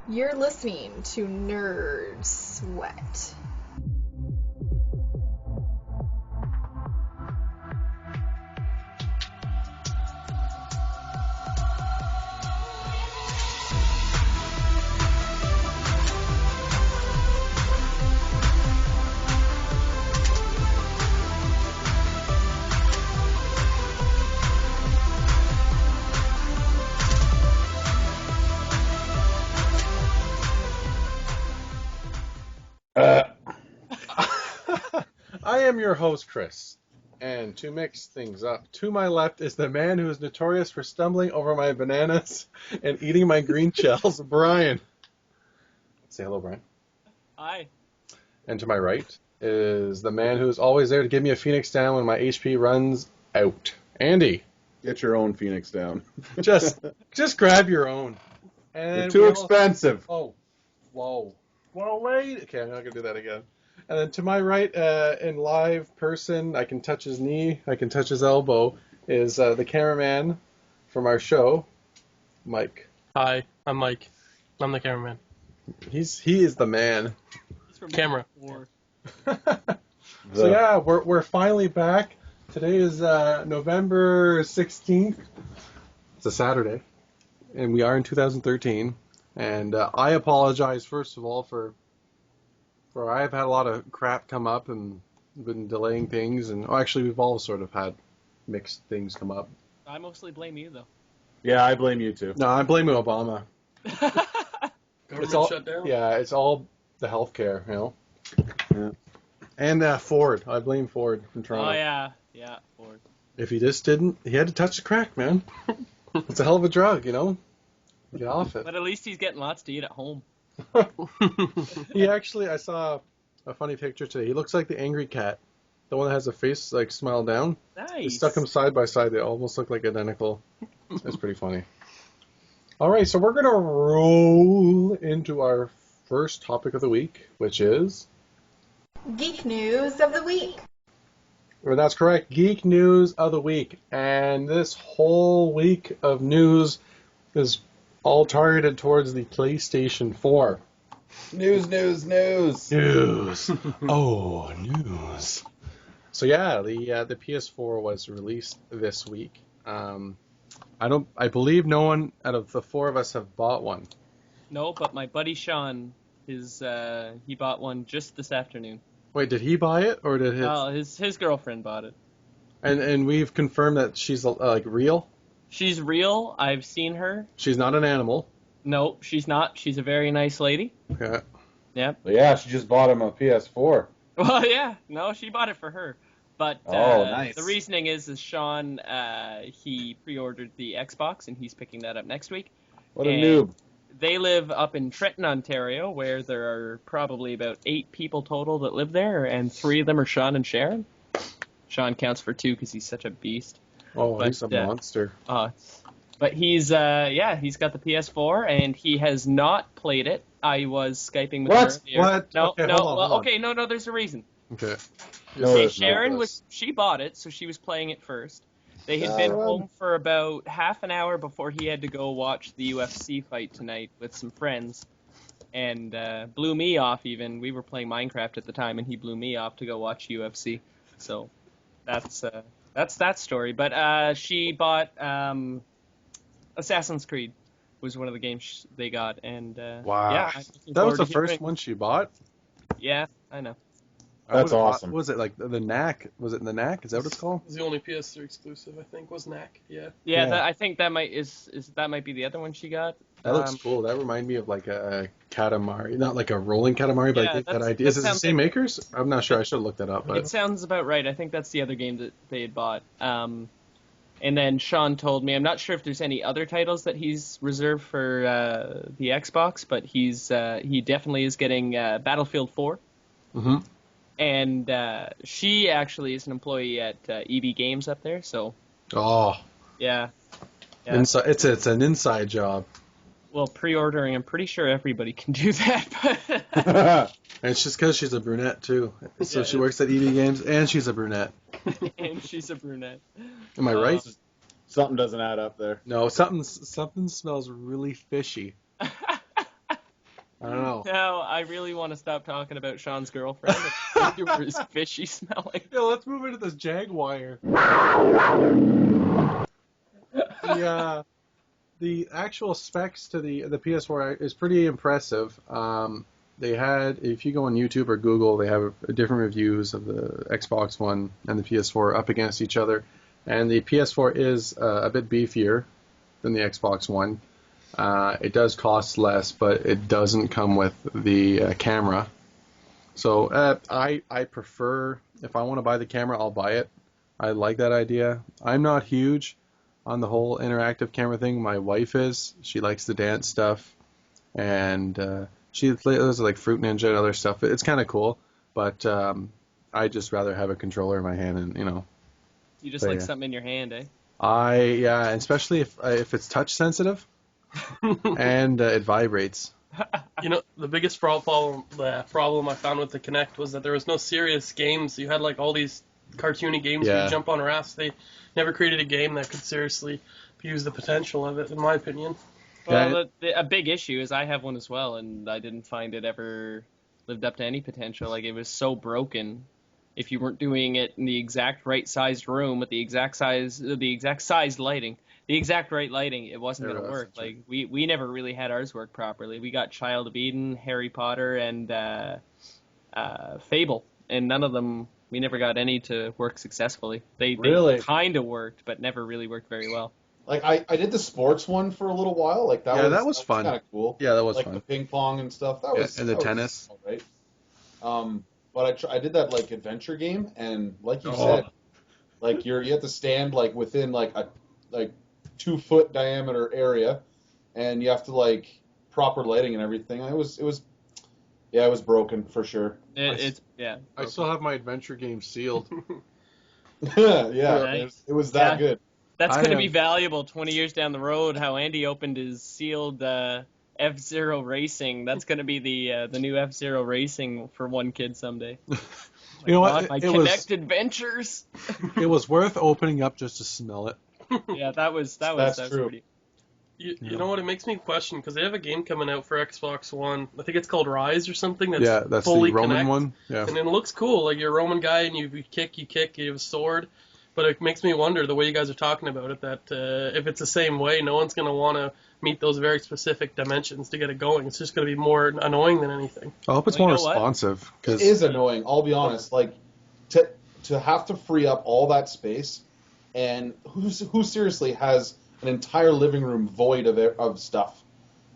You're listening to Nerd Sweat. I am your host, Chris, and to mix things up, to my left is the man who is notorious for stumbling over my bananas and eating my green shells, Brian. Say hello, Brian. Hi. And to my right is the man who is always there to give me a Phoenix down when my HP runs out, Andy. Get your own Phoenix down. Just grab your own. And They're too expensive. Oh, whoa. Well, wait. Okay, I'm not going to do that again. And then to my right, in live person, I can touch his knee, I can touch his elbow, is the cameraman from our show, Mike. Hi, I'm Mike. I'm the cameraman. He is the man. He's from Camera. So yeah, we're finally back. Today is November 16th. It's a Saturday, and we are in 2013. And I apologize first of all for I've had a lot of crap come up and been delaying things, and actually we've all sort of had mixed things come up. I mostly blame you, though. Yeah, I blame you too. No, I blame Obama. Government shutdown? Yeah, it's all the healthcare, you know. Yeah. And Ford. I blame Ford from Toronto. Oh, yeah, Ford. If he just didn't, he had to touch the crack, man. It's a hell of a drug, you know. Get off it. But at least he's getting lots to eat at home. He actually, I saw a funny picture today. He looks like the angry cat, the one that has a face like smile down. Nice. They stuck them side by side. They almost look like identical. It's pretty funny. All right, so we're gonna roll into our first topic of the week, which is Geek News of the Week. well, that's correct. Geek News of the Week, and this whole week of news is all targeted towards the PlayStation 4. News. News. Oh, news. So yeah, the PS4 was released this week. I believe no one out of the four of us have bought one. No, but my buddy Sean, he bought one just this afternoon. Wait, did he buy it or did his? Oh, his girlfriend bought it. And we've confirmed that she's like real. She's real. I've seen her. She's not an animal. No, she's not. She's a very nice lady. Okay. Yep. But yeah, she just bought him a PS4. Well, yeah. No, she bought it for her. But nice. The reasoning is Sean, he pre-ordered the Xbox, and he's picking that up next week. What a noob. They live up in Trenton, Ontario, where there are probably about 8 people total that live there, and 3 of them are Sean and Sharon. Sean counts for 2 because he's such a beast. Oh, he's a monster. But he's got the PS4, and he has not played it. I was Skyping with What? her earlier. What? No, Okay, no. hold on. Okay, no, there's a reason. Okay. No, Okay, there's not. Sharon she bought it, so she was playing it first. They had been home for about half an hour before he had to go watch the UFC fight tonight with some friends, and blew me off even. We were playing Minecraft at the time, and he blew me off to go watch UFC. So that's that story. But she bought Assassin's Creed was one of the games they got, and Wow. yeah, That was the first one she bought? Yeah, I know. That's awesome. Was it like the Knack? Was it the Knack? Is that what it's called? It was the only PS3 exclusive, I think, was Knack. Yeah. Yeah. I think that might be the other one she got. That looks cool. That reminded me of like a Katamari, not like a rolling Katamari, but Yeah, I think that that's- idea. that Is it the sounds same like- makers? I'm not sure. I should have looked that up. But It sounds about right. I think that's the other game that they had bought. And then Sean told me, I'm not sure if there's any other titles that he's reserved for the Xbox, but he definitely is getting Battlefield 4. Mm-hmm. And she actually is an employee at EB Games up there, so Oh, yeah. inside. It's an inside job. Well, pre-ordering, I'm pretty sure everybody can do that. But And it's just because she's a brunette too. So Yeah, she works at EB Games, and she's a brunette. and she's a brunette. Am I right? Something doesn't add up there. No, something smells really fishy. know. Now, I really want to stop talking about Sean's girlfriend. It was fishy smelling. Yeah, let's move into this Jaguar. The actual specs to the PS4 is pretty impressive. They had, if you go on YouTube or Google, they have different reviews of the Xbox One and the PS4 up against each other. And the PS4 is a bit beefier than the Xbox One. It does cost less, but it doesn't come with the camera. So I prefer, if I want to buy the camera, I'll buy it. I like that idea. I'm not huge on the whole interactive camera thing. My wife is. She likes the dance stuff. And she does like Fruit Ninja and other stuff. It's kind of cool, but I just rather have a controller in my hand and, You just like something in your hand, eh? And especially if it's touch sensitive and it vibrates. The biggest problem I found with the Kinect was that there was no serious games. You had like all these cartoony games where you jump on rafts. They never created a game that could seriously use the potential of it, in my opinion. Well, a big issue is I have one as well, and I didn't find it ever lived up to any potential. Like, it was so broken. If you weren't doing it in the exact right sized room with the exact sized lighting, the exact right lighting, it wasn't going to work. Like, we never really had ours work properly. We got Child of Eden, Harry Potter, and Fable, and none of them, we never got any to work successfully. They kind of worked, but never really worked very well. Like, I did the sports one for a little while. Like, that was fun. Kind of cool. Yeah, that was fun. Like the ping pong and stuff. That was and the tennis. All right. But I did that like adventure game, and like you said, like you have to stand like within like a 2-foot diameter area, and you have to like proper lighting and everything. It was broken for sure. I still have my adventure game sealed. Nice. It was that good. That's going to be valuable 20 years down the road, how Andy opened his sealed F-Zero Racing. That's going to be the new F-Zero Racing for one kid someday. You know what? My Kinect adventures. It was worth opening up just to smell it. Yeah, that was true. pretty. You know what? It makes me question, because they have a game coming out for Xbox One. I think it's called Rise or something. That's fully the Roman Kinect. one. Yeah. And it looks cool. Like, you're a Roman guy, and you kick, you have a sword. But it makes me wonder, the way you guys are talking about it, that if it's the same way, no one's going to want to meet those very specific dimensions to get it going. It's just going to be more annoying than anything. I hope it's more responsive. It is annoying, I'll be honest. Like, to have to free up all that space, and who seriously has an entire living room void of stuff,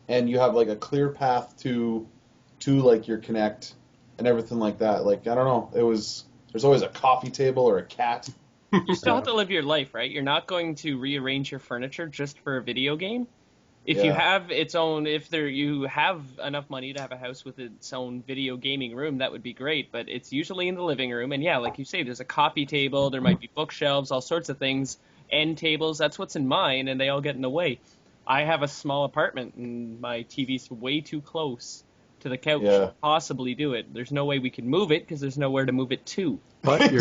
and you have like a clear path to like your Kinect and everything like that. Like, I don't know. There's always a coffee table or a cat. You still have to live your life, right? You're not going to rearrange your furniture just for a video game. If you have you have enough money to have a house with its own video gaming room, that would be great. But it's usually in the living room, and like you say, there's a coffee table, there might be bookshelves, all sorts of things, end tables. That's what's in mine, and they all get in the way. I have a small apartment, and my TV's way too close to the couch to possibly do it. There's no way we can move it because there's nowhere to move it to. But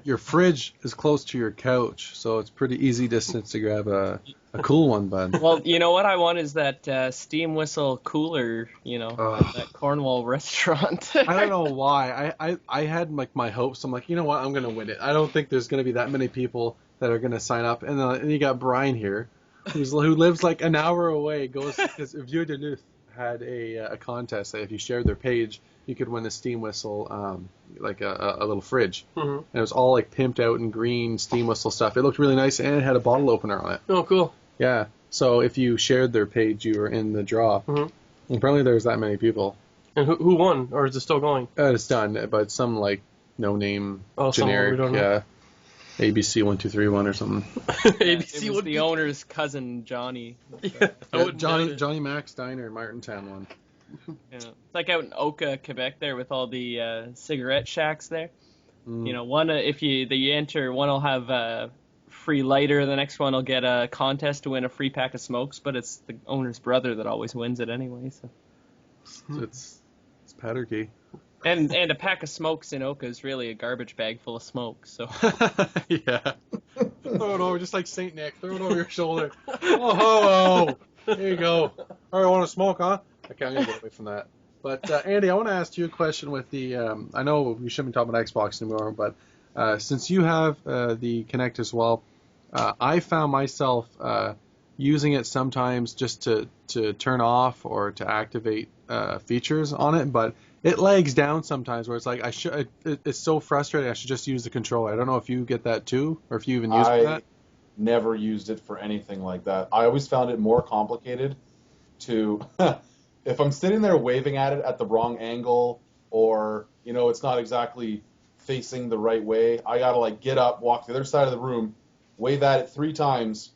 your fridge is close to your couch, so it's pretty easy distance to grab a cool one, bud. Well, you know what I want is that steam whistle cooler, that Cornwall restaurant. I don't know why. I had like my hopes. I'm like, you know what? I'm going to win it. I don't think there's going to be that many people that are going to sign up. And you got Brian here, who lives like an hour away, because Vieux de Luth had a contest that if you shared their page, you could win a steam whistle, like a little fridge. Mm-hmm. And it was all like pimped out in green steam whistle stuff. It looked really nice, and it had a bottle opener on it. Oh, cool. Yeah. So if you shared their page, you were in the draw. Mm-hmm. Apparently there was that many people. And who won? Or is it still going? It's done, but some like no-name generic, ABC 1231 or something. ABC it was the owner's cousin, Johnny. Johnny Mac's Diner, Martintown one. Yeah. It's like out in Oka, Quebec, there with all the cigarette shacks there. Mm. One if you enter, one will have a free lighter, the next one will get a contest to win a free pack of smokes, but it's the owner's brother that always wins it anyway. So it's Patterkey. And a pack of smokes in Oka is really a garbage bag full of smoke. So yeah, throw it over just like Saint Nick. Throw it over your shoulder. Oh, there you go. All right, want to smoke, huh? Okay, I'm gonna get away from that. But Andy, I want to ask you a question with the. I know we shouldn't be talking about Xbox anymore, but since you have the Kinect as well, I found myself using it sometimes just to turn off or to activate features on it, but it lags down sometimes where it's like it's so frustrating. I should just use the controller. I don't know if you get that too, or if you even use that. Never used it for anything like that. I always found it more complicated to. If I'm sitting there waving at it at the wrong angle, or it's not exactly facing the right way, I gotta like get up, walk to the other side of the room, wave at it 3 times,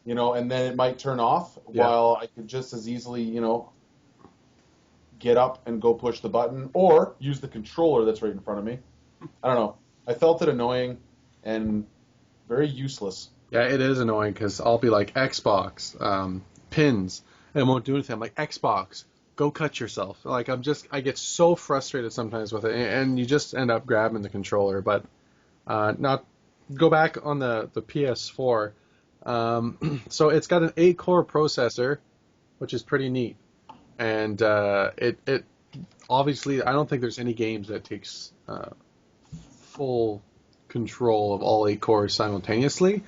and then it might turn off. Yeah. While I could just as easily, get up and go push the button, or use the controller that's right in front of me. I don't know. I felt it annoying and very useless. Yeah, it is annoying because I'll be like Xbox pins. And it won't do anything. I'm like, Xbox, go cut yourself. Like, I get so frustrated sometimes with it, and you just end up grabbing the controller. But not go back on the PS4. So it's got an 8-core processor, which is pretty neat. And it obviously, I don't think there's any games that takes full control of all 8 cores simultaneously.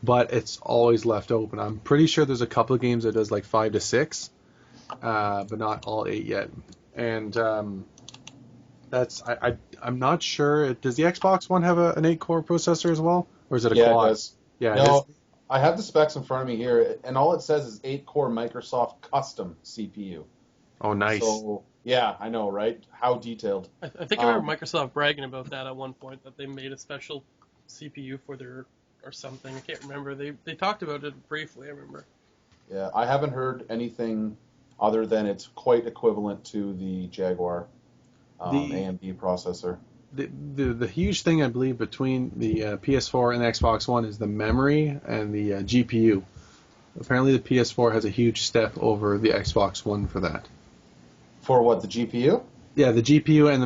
But it's always left open. I'm pretty sure there's a couple of games that does like 5 to 6, but not all 8 yet. And that's I'm not sure. Does the Xbox One have an 8-core processor as well, or is it a quad? It does. Yeah, no, it is. I have the specs in front of me here, and all it says is 8-core Microsoft custom CPU. Oh, nice. So yeah, I know, right? How detailed. I think I remember Microsoft bragging about that at one point, that they made a special CPU for their or something. I can't remember. They talked about it briefly, I remember. Yeah, I haven't heard anything other than it's quite equivalent to the Jaguar AMD processor. The huge thing, I believe, between the PS4 and the Xbox One is the memory and the GPU. Apparently the PS4 has a huge step over the Xbox One for that. For what, the GPU? Yeah, the GPU and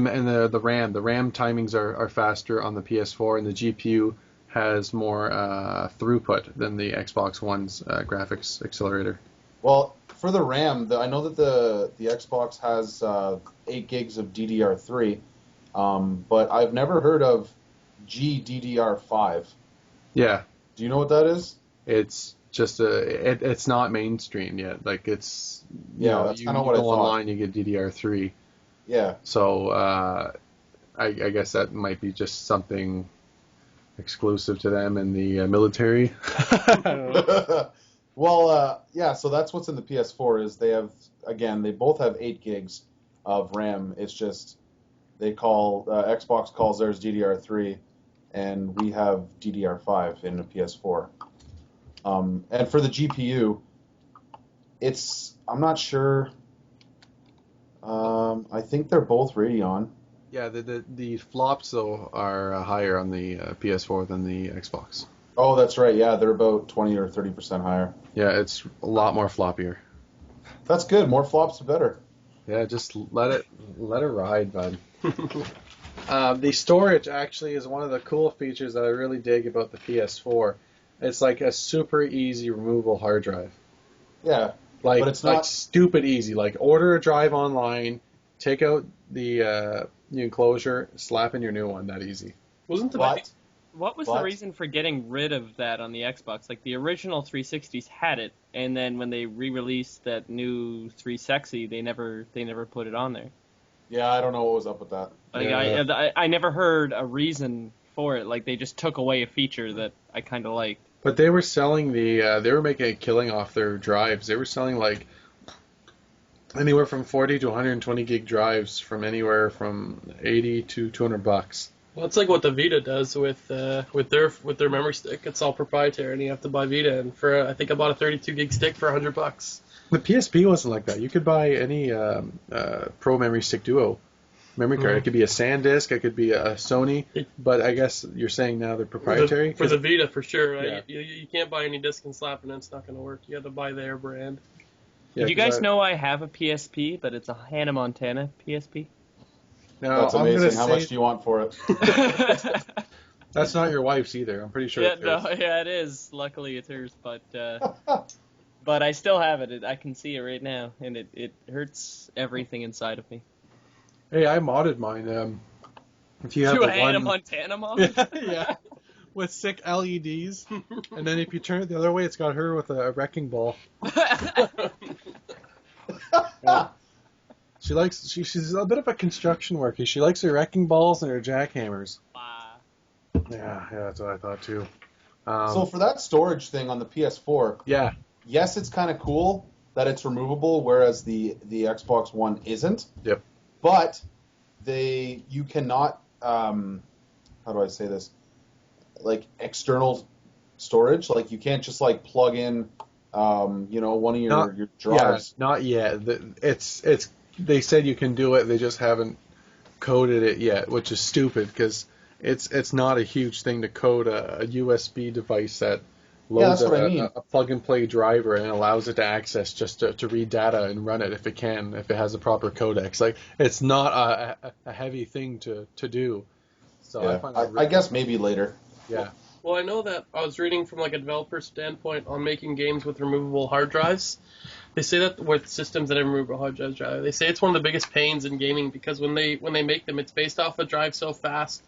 the RAM. The RAM timings are faster on the PS4, and the GPU has more throughput than the Xbox One's graphics accelerator. Well, for the RAM, I know that the Xbox has 8 gigs of DDR3, but I've never heard of GDDR5. Yeah. Do you know what that is? It's just it's not mainstream yet. Like it's that's kind of what I go thought. online, you get DDR3. Yeah. So I guess that might be just something exclusive to them in the military. I don't know. Well, yeah, so that's what's in the PS4 is they both have 8 gigs of RAM. It's just Xbox calls theirs DDR3, and we have DDR5 in the PS4. And for the GPU, I'm not sure. I think they're both Radeon. Yeah, the flops though are higher on the PS4 than the Xbox. Oh, that's right. Yeah, they're about 20 or 30% higher. Yeah, it's a lot more floppier. That's good. More flops, the better. Yeah, just let it ride, bud. The storage actually is one of the cool features that I really dig about the PS4. It's like a super easy removable hard drive. Yeah, but it's not stupid easy. Like order a drive online, take out the enclosure, slap in your new one. That easy. Wasn't the What was the reason for getting rid of that on the Xbox? Like the original 360s had it, and then when they re-released that new 360, they never put it on there. Yeah, I don't know what was up with that. Like I never heard a reason for it. Like they just took away a feature that I kind of liked. But they were selling they were making a killing off their drives. They were selling like anywhere from 40 to 120 gig drives from anywhere from $80 to $200. Well, it's like what the Vita does with their memory stick. It's all proprietary, and you have to buy Vita. And for I think I bought a 32 gig stick for $100. The PSP wasn't like that. You could buy any Pro Memory Stick Duo memory card. It could be a SanDisk, it could be a Sony, but I guess you're saying now they're proprietary? For the Vita, for sure. Yeah. You can't buy any disc and slap, and it's not going to work. You have to buy their brand. Yeah, Did you guys know I have a PSP, but it's a Hannah Montana PSP? Now, that's amazing. How much do you want for it? That's not your wife's either. I'm pretty sure. Yeah, it is. Luckily, it's hers. But But I still have it. I can see it right now, and it hurts everything inside of me. Hey, I modded mine. If you have To a the Hannah one, Montana mod? yeah, with sick LEDs, and then if you turn it the other way, it's got her with a wrecking ball. She's a bit of a construction worker. She likes her wrecking balls and her jackhammers. Wow. Yeah, that's what I thought too. So for that storage thing on the PS4, yeah, yes, it's kind of cool that it's removable, whereas the Xbox One isn't. Yep. But you cannot, how do I say this? Like external storage, like you can't just like plug in, one of your drives. Yeah, not yet. They said you can do it. They just haven't coded it yet, which is stupid because it's not a huge thing to code a USB device that loads a plug and play driver and allows it to access just to read data and run it if it has a proper codecs. Like it's not a heavy thing to do. So yeah. I guess maybe later. Yeah. Well, I know that I was reading from like a developer standpoint on making games with removable hard drives. They say that with systems that have removable hard drives, they say it's one of the biggest pains in gaming because when they make them, it's based off a drive so fast.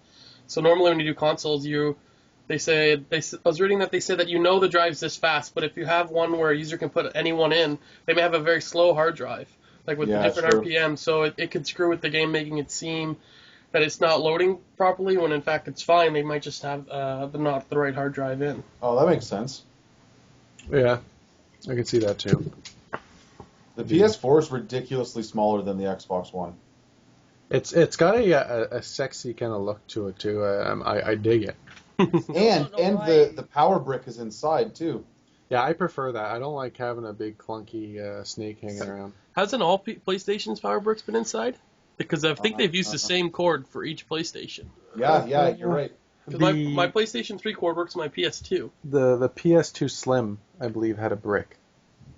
So normally when you do consoles, I was reading that they say that the drive's this fast, but if you have one where a user can put anyone in, they may have a very slow hard drive, like with the different RPM. So it could screw with the game, making it seem that it's not loading properly when in fact it's fine. They might just have not the right hard drive in. Oh, that makes sense. Yeah, I can see that too. The PS4 is ridiculously smaller than the Xbox One. It's got a sexy kind of look to it too. I dig it. and the power brick is inside too. Yeah, I prefer that. I don't like having a big clunky snake hanging around. Hasn't all PlayStation's power bricks been inside? Because I think they've used the same cord for each PlayStation. Yeah, you're right. My PlayStation 3 cord works on my PS2. The PS2 Slim, I believe, had a brick.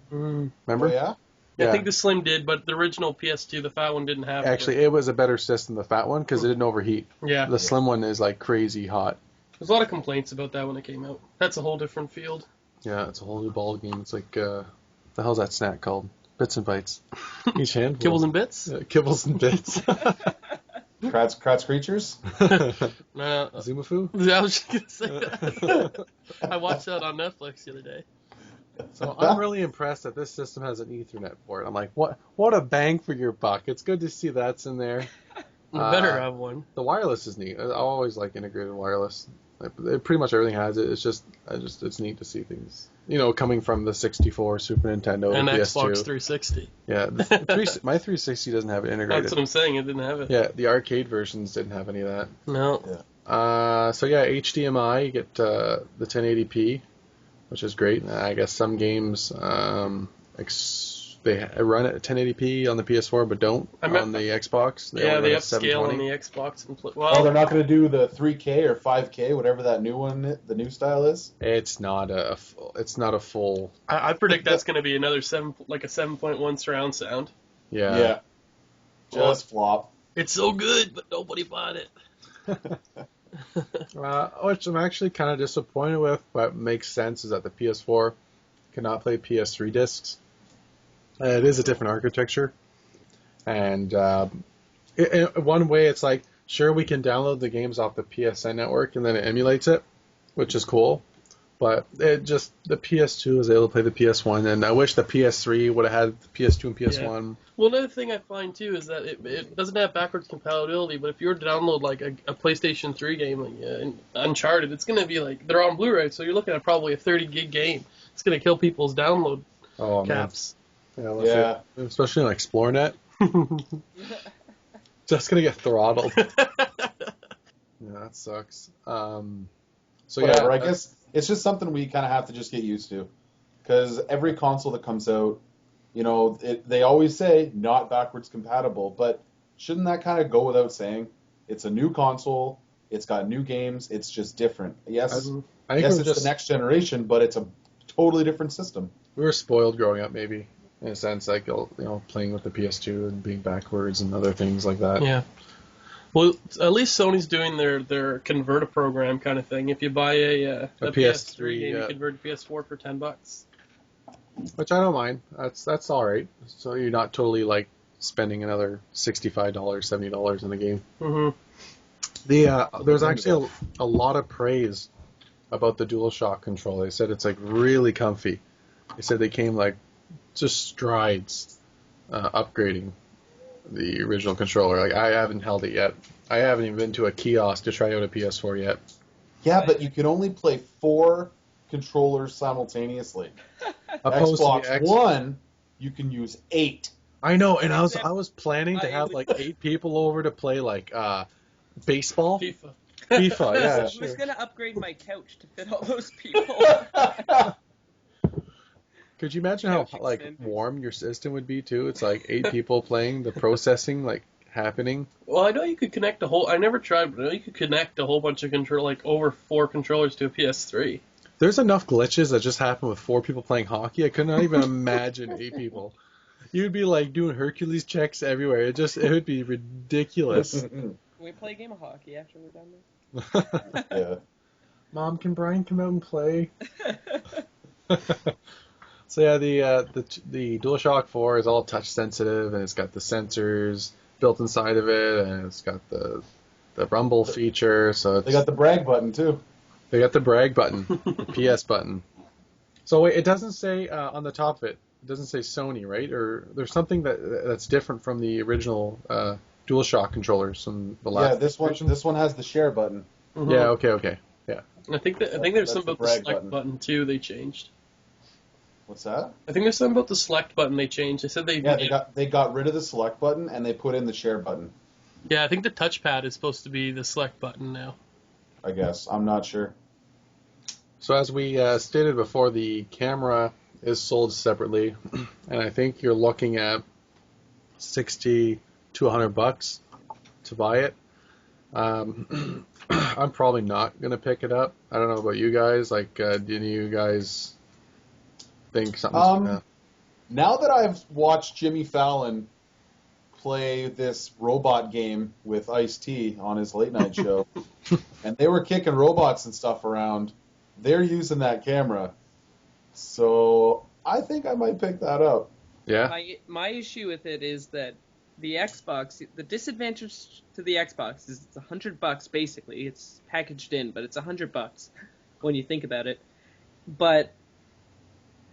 Remember? Oh, yeah? Yeah, I think the Slim did, but the original PS2, the fat one, didn't have it. Actually, it was a better system, the fat one, because it didn't overheat. Yeah. The Slim one is like crazy hot. There's a lot of complaints about that when it came out. That's a whole different field. Yeah, it's a whole new ball game. It's like, the hell's that snack called? Bits and Bytes. Each hand. Kibbles and Bits? Yeah, kibbles and Bits. Kratz Creatures? Zumafu? I was just going to say that. I watched that on Netflix the other day. So I'm really impressed that this system has an Ethernet port. I'm like, what a bang for your buck. It's good to see that's in there. You better have one. The wireless is neat. I always like integrated wireless. Pretty much everything has it. It's just it's neat to see things. Coming from the 64, Super Nintendo, and the PS2. Xbox 360. Yeah, my 360 doesn't have it integrated. That's what I'm saying. It didn't have it. Yeah, the arcade versions didn't have any of that. No. Yeah. So yeah, HDMI, you get the 1080p, which is great. I guess some games they run at 1080p on the PS4, but don't on the Xbox. They upscale on the Xbox. They're not going to do the 3K or 5K, whatever that the new style is. It's not a full. I predict that's going to be another 7.1 surround sound. Yeah. Yeah. Just flop. It's so good, but nobody bought it. Which I'm actually kind of disappointed with. What makes sense is that the PS4 cannot play PS3 discs. It is a different architecture, and in one way it's like, sure, we can download the games off the PSN network and then it emulates it, which is cool, but the PS2 is able to play the PS1, and I wish the PS3 would have had the PS2 and PS1. Yeah. Well, another thing I find too is that it doesn't have backwards compatibility, but if you were to download like a PlayStation 3 game like Uncharted, it's going to be like, they're on Blu-ray, so you're looking at probably a 30 gig game. It's going to kill people's download caps. Yeah, especially on Explorenet. Just gonna get throttled. Yeah, that sucks. Whatever, I guess it's just something we kind of have to just get used to, because every console that comes out, they always say not backwards compatible, but shouldn't that kind of go without saying? It's a new console, it's got new games, it's just different. Yes, it's the next generation, but it's a totally different system. We were spoiled growing up, maybe. In a sense, like, playing with the PS2 and being backwards and other things like that. Yeah. Well, at least Sony's doing their convert program kind of thing. If you buy a PS3 game, you convert to PS4 for $10. which I don't mind. That's all right. So you're not totally like spending another $65, $70 in the game. Mm-hmm. There's actually a lot of praise about the DualShock controller. They said it's like really comfy. They said they came like just strides upgrading the original controller. Like I haven't held it yet. I haven't even been to a kiosk to try out a PS4 yet. Yeah, but you can only play 4 controllers simultaneously. Opposed to Xbox the One, you can use 8. I know, and I was planning to have like 8 people over to play like baseball. FIFA. FIFA, yeah, I was sure. gonna upgrade my couch to fit all those people. Could you imagine how Couch like extender. warm your system would be too? It's like 8 people playing, the processing like happening. Well, I know you could connect a whole. I never tried, but I know you could connect a whole bunch of over 4 controllers to a PS3. There's enough glitches that just happen with 4 people playing hockey. I could not even imagine 8 people. You'd be like doing Hercules checks everywhere. It would be ridiculous. Can we play a game of hockey after we're done this? Yeah. Mom, can Brian come out and play? So yeah, the DualShock 4 is all touch sensitive, and it's got the sensors built inside of it, and it's got the rumble feature. So They got the brag button, too. they got the brag button, the PS button. So wait, it doesn't say on the top of it. It doesn't say Sony, right? Or there's something that's different from the original DualShock controllers from the last. Yeah, this one has the share button. Mm-hmm. Yeah. Okay. Yeah. I think there's That's something the about the brag select button too. They changed. What's that? I think there's something about the select button they changed. They said They got rid of the select button and they put in the share button. Yeah, I think the touchpad is supposed to be the select button now. I guess. I'm not sure. So as we stated before, the camera is sold separately, and I think you're looking at $60 to $100 to buy it. I'm probably not gonna pick it up. I don't know about you guys. Like, do you guys think something's Now that I've watched Jimmy Fallon play this robot game with Ice-T on his late night show, and they were kicking robots and stuff around, they're using that camera. So I think I might pick that up. Yeah. My issue with it is that the Xbox, the disadvantage to the Xbox is it's $100 basically. It's packaged in, but it's $100 when you think about it. But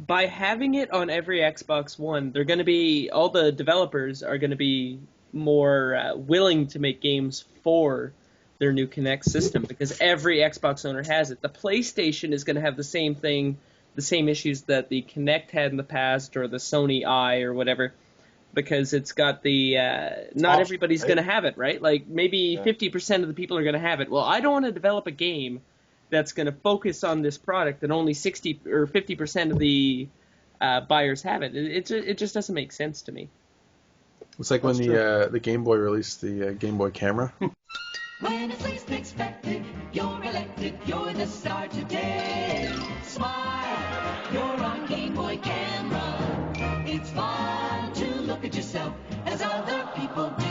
by having it on every Xbox One, they're going to be, all the developers are going to be more willing to make games for their new Kinect system because every Xbox owner has it. The PlayStation is going to have the same thing, the same issues that the Kinect had in the past or the Sony Eye or whatever, because it's got the not everybody's going to have it, right? Like maybe 50% of the people are going to have it. Well, I don't want to develop a game that's going to focus on this product and only 60 or 50% of the buyers have it. It just doesn't make sense to me. It's like when the Game Boy released the Game Boy camera. When it's least expected, you're elected, you're the star today. Smile, you're on Game Boy Camera. It's fun to look at yourself as other people do.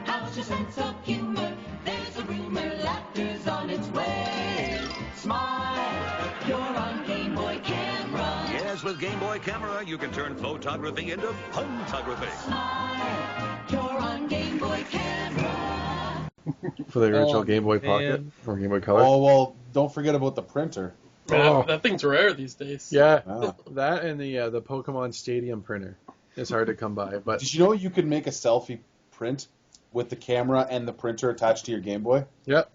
How's your sense of humor? There's a rumor, laughter's on its way. Smile, you're on Game Boy Camera. Yes, with Game Boy Camera, you can turn photography into photography. Smile, you're on Game Boy Camera. For the original Game Boy Pocket or Game Boy Color. Oh, well, don't forget about the printer. That thing's rare these days. Yeah, Ah. that and the Pokemon Stadium printer is hard to come by. But Did you know you could make a selfie print with the camera and the printer attached to your Game Boy? yep,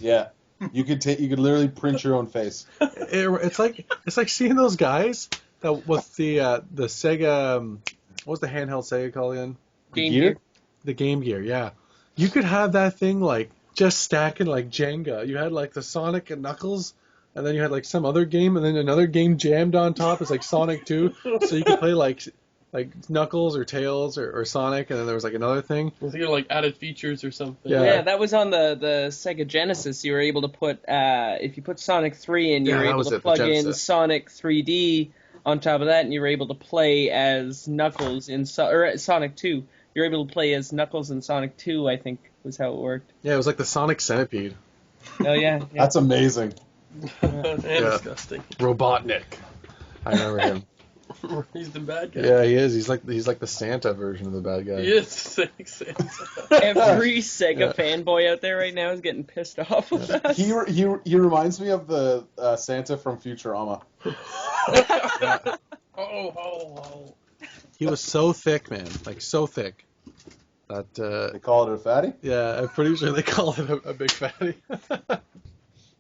Yeah. You could literally print your own face. it's like seeing those guys that with the Sega. What was the handheld Sega called again? Game Gear? Gear. The Game Gear. Yeah, you could have that thing like just stacking like Jenga. You had like the Sonic and Knuckles, and then you had like some other game, and then another game jammed on top. It's like Sonic 2, so you could play like Knuckles or Tails or Sonic, and then there was like another thing. I think like added features or something. Yeah. That was on the Sega Genesis. You were able to put, if you put Sonic 3 in, you were that able was to it, the plug in Genesis. Sonic 3D on top of that, and you were able to play as Knuckles in Sonic 2. You were able to play as Knuckles in Sonic 2, I think, was how it worked. Yeah, it was like the Sonic Centipede. Oh, yeah. That's amazing. And disgusting. Robotnik. I remember him. He's the bad guy. Yeah, he is. He's like the Santa version of the bad guy. He is. Every Sega fanboy out there right now is getting pissed off with us. He reminds me of the Santa from Futurama. Oh. He was so thick, man. Like, so thick. That, They call it a fatty? yeah, I'm pretty sure they call it a big fatty.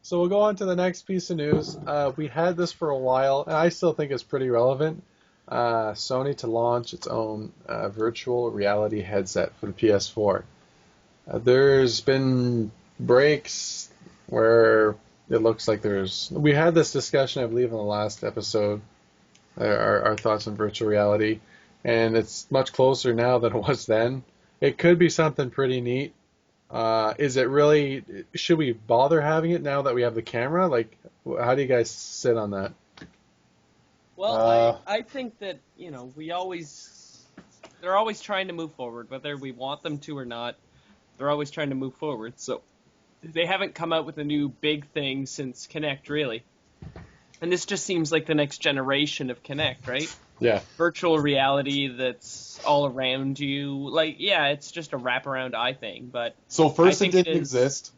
So we'll go on to the next piece of news. We had this for a while, and I still think it's pretty relevant. Sony to launch its own virtual reality headset for the PS4. There's been breaks where it looks like we had this discussion, I believe, in the last episode, our thoughts on virtual reality, and it's much closer now than it was then. It could be something pretty neat. Is it really, should we bother having it now that we have the camera? Like, how do you guys sit on that? Well, I think that, they're always trying to move forward, whether we want them to or not. They're always trying to move forward. So they haven't come out with a new big thing since Kinect, really. And this just seems like the next generation of Kinect, right? Yeah. Virtual reality that's all around you. Like, yeah, it's just a wraparound eye thing, but So first I it think didn't exist.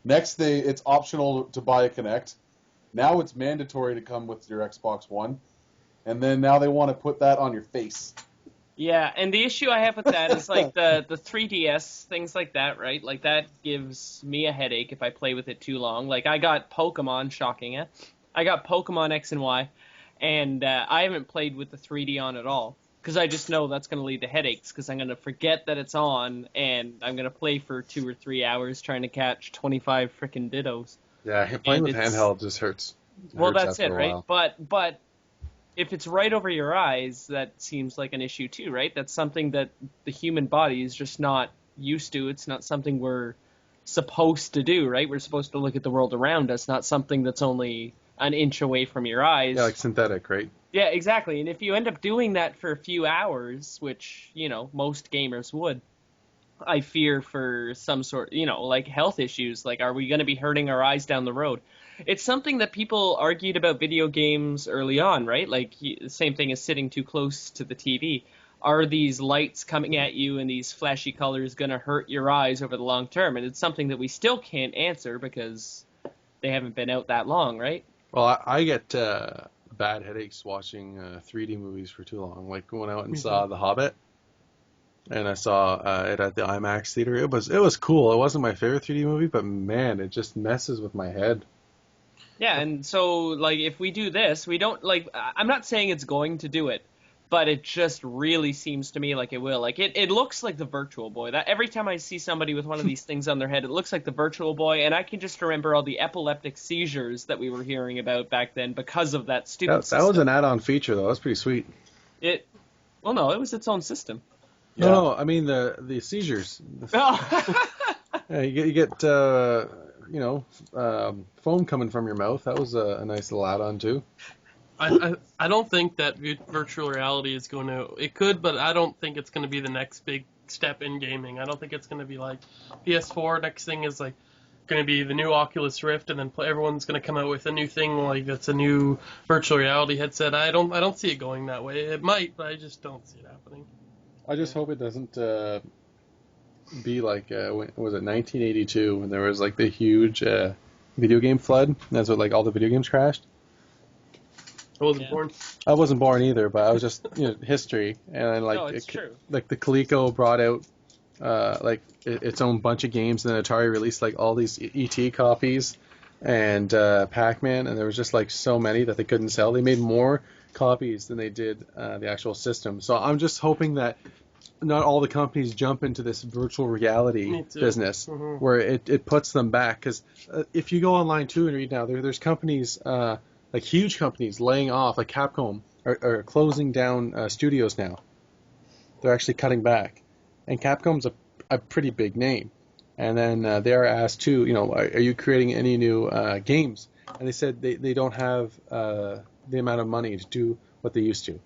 Next it's optional to buy a Kinect. Now it's mandatory to come with your Xbox One. And then now they want to put that on your face. Yeah, and the issue I have with that is like the 3DS, things like that, right? Like that gives me a headache if I play with it too long. Like I got Pokemon, shocking it. I got Pokemon X and Y, and I haven't played with the 3D on at all because I just know that's going to lead to headaches because I'm going to forget that it's on and I'm going to play for 2 or 3 hours trying to catch 25 frickin' Dittos. Yeah, playing with handheld just hurts. Well, that's it, right? But if it's right over your eyes, that seems like an issue too, right? That's something that the human body is just not used to. It's not something we're supposed to do, right? We're supposed to look at the world around us, not something that's only an inch away from your eyes. Yeah, like synthetic, right? Yeah, exactly. And if you end up doing that for a few hours, which, most gamers would, I fear for some sort, like health issues. Like, are we going to be hurting our eyes down the road? It's something that people argued about video games early on, right? Like, the same thing as sitting too close to the TV. Are these lights coming at you and these flashy colors going to hurt your eyes over the long term? And it's something that we still can't answer because they haven't been out that long, right? Well, I get bad headaches watching 3D movies for too long. Like when I went and saw The Hobbit, and I saw it at the IMAX theater. It was cool. It wasn't my favorite 3D movie, but man, it just messes with my head. Yeah, and so, like, if we do this, we don't, like, I'm not saying it's going to do it, but it just really seems to me like it will. Like, it looks like the Virtual Boy. That every time I see somebody with one of these things on their head, it looks like the Virtual Boy, and I can just remember all the epileptic seizures that we were hearing about back then because of that stupid system. That was an add-on feature, though. That was pretty sweet. Well, no, it was its own system. Yeah. No, I mean the seizures. Oh. Yeah, you get foam coming from your mouth. That was a nice little add-on too. I don't think that virtual reality is going to. It could, but I don't think it's going to be the next big step in gaming. I don't think it's going to be like PS4. Next thing is like going to be the new Oculus Rift, and then everyone's going to come out with a new thing like that's a new virtual reality headset. I don't see it going that way. It might, but I just don't see it happening. I just hope it doesn't be like when was it 1982 when there was like the huge video game flood. That's what like all the video games crashed. I wasn't born. I wasn't born either, but I was just history, and then like No, it's true. Like the Coleco brought out like its own bunch of games, and then Atari released like all these ET copies and Pac-Man, and there was just like so many that they couldn't sell. They made more copies than they did the actual system. So I'm just hoping that not all the companies jump into this virtual reality business where it puts them back. Because if you go online too and read now, there's companies, like huge companies laying off, like Capcom, are closing down studios now. They're actually cutting back. And Capcom's a pretty big name. And then they are asked too, are you creating any new games? And they said they don't have the amount of money to do what they used to.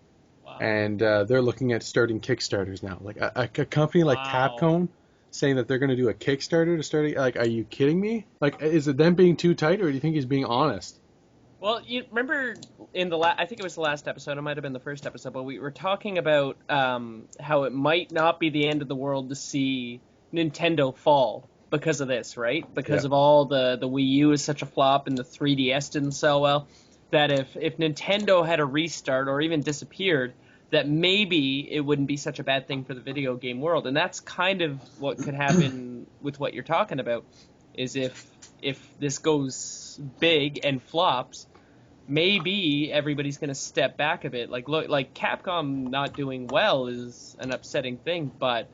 Wow. And they're looking at starting Kickstarters now. Like a company like Capcom saying that they're going to do a Kickstarter to start. Like, are you kidding me? Like, is it them being too tight, or do you think he's being honest? Well, you remember in the I think it was the last episode, it might have been the first episode, but we were talking about how it might not be the end of the world to see Nintendo fall because of this, right? Because of all the Wii U is such a flop and the 3DS didn't sell well, that if Nintendo had a restart or even disappeared, that maybe it wouldn't be such a bad thing for the video game world. And that's kind of what could happen with what you're talking about, is if this goes big and flops, maybe everybody's going to step back a bit. Like, look, like Capcom not doing well is an upsetting thing, but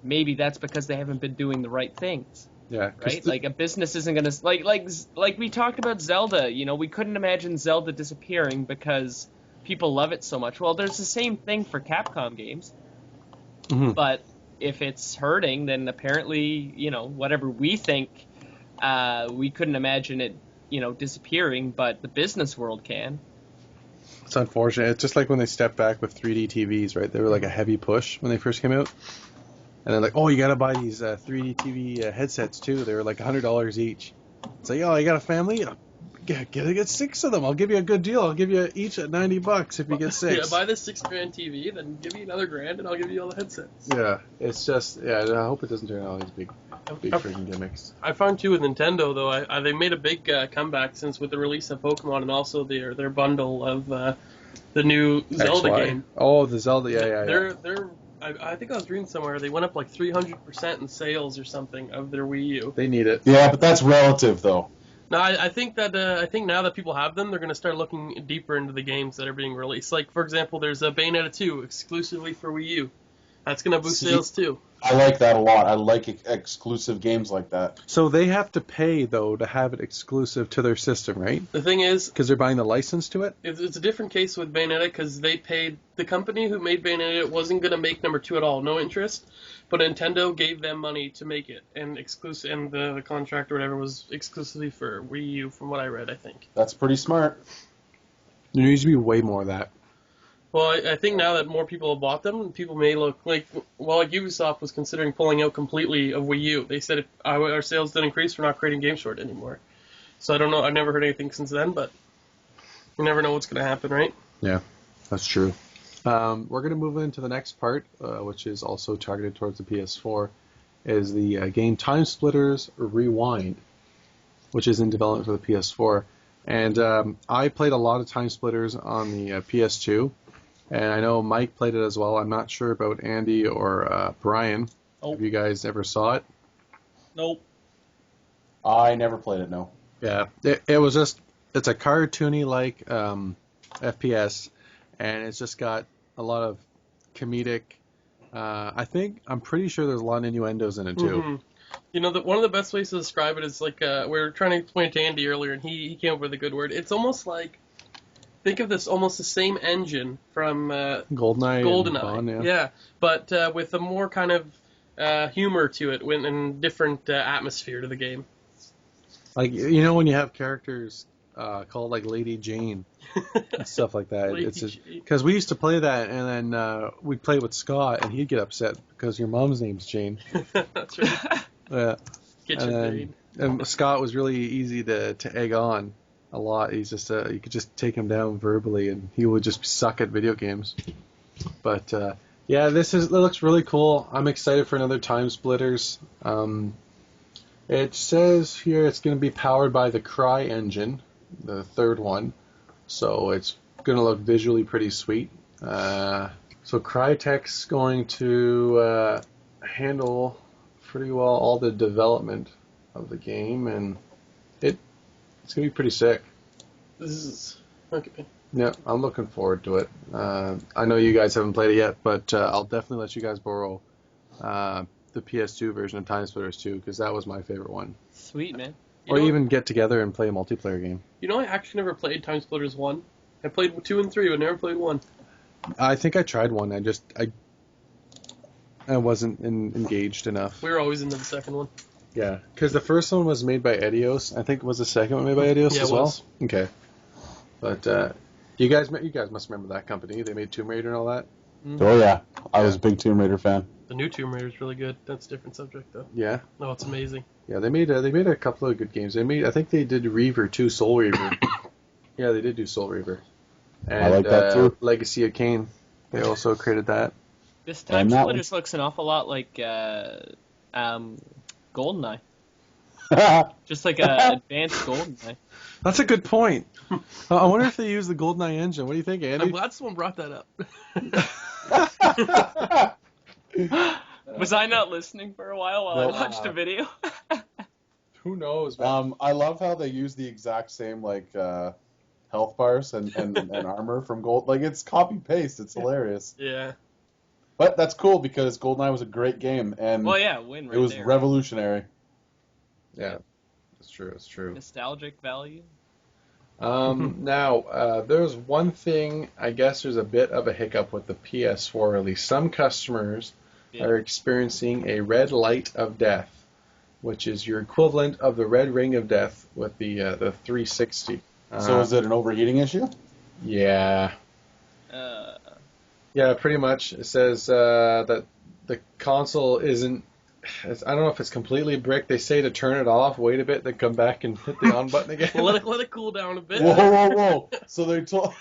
maybe that's because they haven't been doing the right things. Yeah, right. Like a business isn't going to like we talked about Zelda. You know, we couldn't imagine Zelda disappearing because people love it so much. Well, there's the same thing for Capcom games, but if it's hurting, then apparently, you know, whatever we think, we couldn't imagine it, you know, disappearing, but the business world can. It's unfortunate. It's just like when they stepped back with 3D TVs, right? They were like a heavy push when they first came out. And they're like, oh, you got to buy these 3D TV headsets too. They were like $100 each. It's like, oh, you got a family? Get 6 of them. I'll give you a good deal. I'll give you each at $90 if you get 6. Yeah, buy this $6,000 TV, then give me another $1,000 and I'll give you all the headsets. Yeah, it's just, I hope it doesn't turn out all these big freaking gimmicks. I found too with Nintendo though, they made a big comeback since with the release of Pokemon and also their bundle of the new Zelda game. Oh, the Zelda, yeah. They're I think I was reading somewhere they went up like 300% in sales or something of their Wii U. They need it. Yeah, but that's relative though. No, I think now that people have them, they're going to start looking deeper into the games that are being released. Like, for example, there's a Bayonetta 2 exclusively for Wii U. That's going to boost sales too. I like that a lot. I like exclusive games like that. So they have to pay, though, to have it exclusive to their system, right? The thing is, because they're buying the license to it? It's a different case with Bayonetta because they paid, the company who made Bayonetta wasn't going to make number 2 at all, no interest. But Nintendo gave them money to make it, and the contract or whatever was exclusively for Wii U, from what I read, I think. That's pretty smart. There needs to be way more of that. Well, I think now that more people have bought them, people may look like Ubisoft was considering pulling out completely of Wii U. They said if our sales didn't increase, we're not creating games for it anymore. So I don't know. I've never heard anything since then, but you never know what's going to happen, right? Yeah, that's true. We're going to move into the next part, which is also targeted towards the PS4, is the game Time Splitters Rewind, which is in development for the PS4. And I played a lot of Time Splitters on the PS2, and I know Mike played it as well. I'm not sure about Andy or Brian. Oh. Have you guys ever saw it? Nope. I never played it, no. Yeah, it was just, it's a cartoony-like FPS, and it's just got a lot of comedic, I'm pretty sure there's a lot of innuendos in it too. Mm-hmm. You know, one of the best ways to describe it is like, we were trying to explain it to Andy earlier, and he came up with a good word. It's almost like, think of this almost the same engine from GoldenEye. Yeah, but with a more kind of humor to it and different atmosphere to the game. Like, you know when you have characters called like Lady Jane and stuff like that. Because we used to play that, and then we'd play with Scott, and he'd get upset because your mom's name's Jane. That's right. Yeah. Kitchen and Scott was really easy to egg on a lot. He's just you could just take him down verbally, and he would just suck at video games. But yeah, it looks really cool. I'm excited for another Time Splitters. It says here it's going to be powered by the Cry engine, the third one, so it's going to look visually pretty sweet. So Crytek's going to handle pretty well all the development of the game, and it's going to be pretty sick. This is okay. Yeah, I'm looking forward to it. I know you guys haven't played it yet, but I'll definitely let you guys borrow the PS2 version of Time Splitters 2, because that was my favorite one. Sweet, man. Or even get together and play a multiplayer game. You know, I actually never played Time Splitters 1. I played 2 and 3, but never played 1. I think I tried 1. I wasn't engaged enough. We were always into the second one. Yeah, because the first one was made by Eidos. I think was the second one made by Eidos as well? Was. Okay. But you guys must remember that company. They made Tomb Raider and all that. Mm-hmm. Oh yeah, I was a big Tomb Raider fan. The new Tomb Raider is really good. That's a different subject, though. Yeah. No, it's amazing. Yeah, they made a couple of good games. I think they did Reaver too, Soul Reaver. Yeah, they did do Soul Reaver. And, I like that too. Legacy of Kain. They also created that. This time And that split one. just looks an awful lot like GoldenEye. Just like a advanced GoldenEye. That's a good point. I wonder if they use the GoldenEye engine. What do you think, Andy? I'm glad someone brought that up. Was I not listening for a while I No, watched a video? Who knows, man? I love how they use the exact same health bars and armor from Gold. Like it's copy paste. It's hilarious. Yeah. But that's cool because GoldenEye was a great game and Well, yeah, win right it was there. revolutionary. Yeah, it's true. It's true. Nostalgic value. Now, there's one thing, I guess there's a bit of a hiccup with the PS4 release. Some customers are experiencing a red light of death, which is your equivalent of the red ring of death with the 360. So is it an overheating issue? Yeah. Yeah, pretty much. It says that the console isn't... I don't know if it's completely brick. They say to turn it off, wait a bit, then come back and hit the on button again. Let it cool down a bit. Whoa. So they're so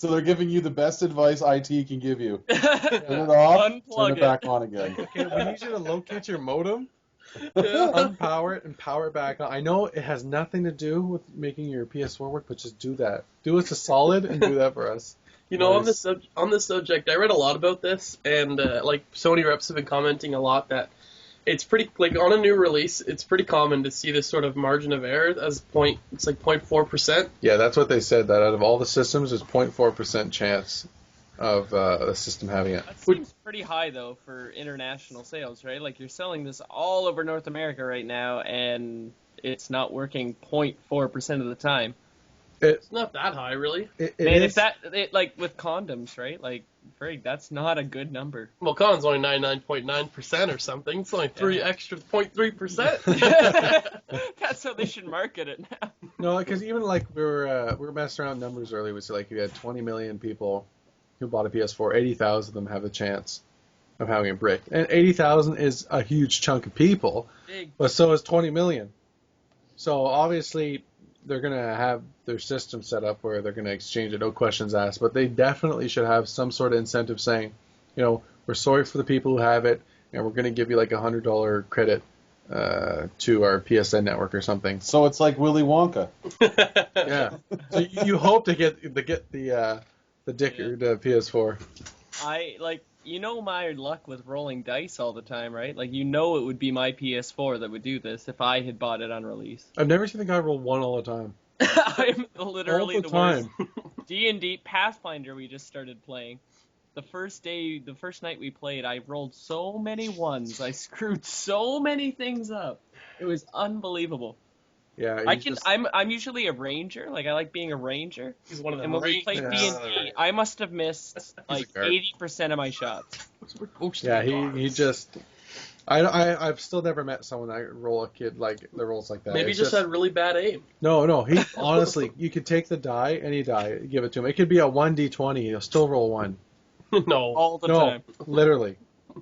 they're giving you the best advice IT can give you. Turn it off, Unplug turn it back on again. Okay, we need you to locate your modem, unpower it, and power it back on. I know it has nothing to do with making your PS4 work, but just do that. Do us a solid and do that for us. You know, Nice. on this subject, I read a lot about this, and Sony reps have been commenting a lot that it's pretty on a new release. It's pretty common to see this sort of margin of error as it's like 0.4%. Yeah, that's what they said. That out of all the systems, there's 0.4% chance of the system having it. That seems pretty high, though, for international sales, right? Like, you're selling this all over North America right now, and it's not working 0.4% of the time. It's not that high, really. Man, if like, with condoms, right? Like, Frig, that's not a good number. Well, con's only 99.9% or something. It's only 0.3%. That's how they should market it now. No, because even like we were messing around numbers earlier. We said like if you had 20 million people who bought a PS4, 80,000 of them have a chance of having a brick, and 80,000 is a huge chunk of people. Big. But so is 20 million. So obviously they're going to have their system set up where they're going to exchange it, no questions asked. But they definitely should have some sort of incentive saying, you know, we're sorry for the people who have it, and we're going to give you like $100 credit to our PSN network or something. So it's like Willy Wonka. Yeah. So you hope to get the dick or the PS4. You know my luck with rolling dice all the time, right? Like, you know it would be my PS4 that would do this if I had bought it on release. I've never seen the guy roll one all the time. I'm literally All the time. worst. D&D Pathfinder we just started playing. The first night we played, I rolled so many ones. I screwed so many things up. It was unbelievable. Yeah. I'm usually a ranger. Like, I like being a ranger. He's one of And them. when we played D&D, I must have missed like 80% of my shots. Yeah, he just. I've still never met someone that roll a kid like that rolls like that. Maybe It's he just had really bad aim. No. He honestly, you could take the die, any die, give it to him. It could be a 1d20. He'll still roll one. No. All the time. Literally.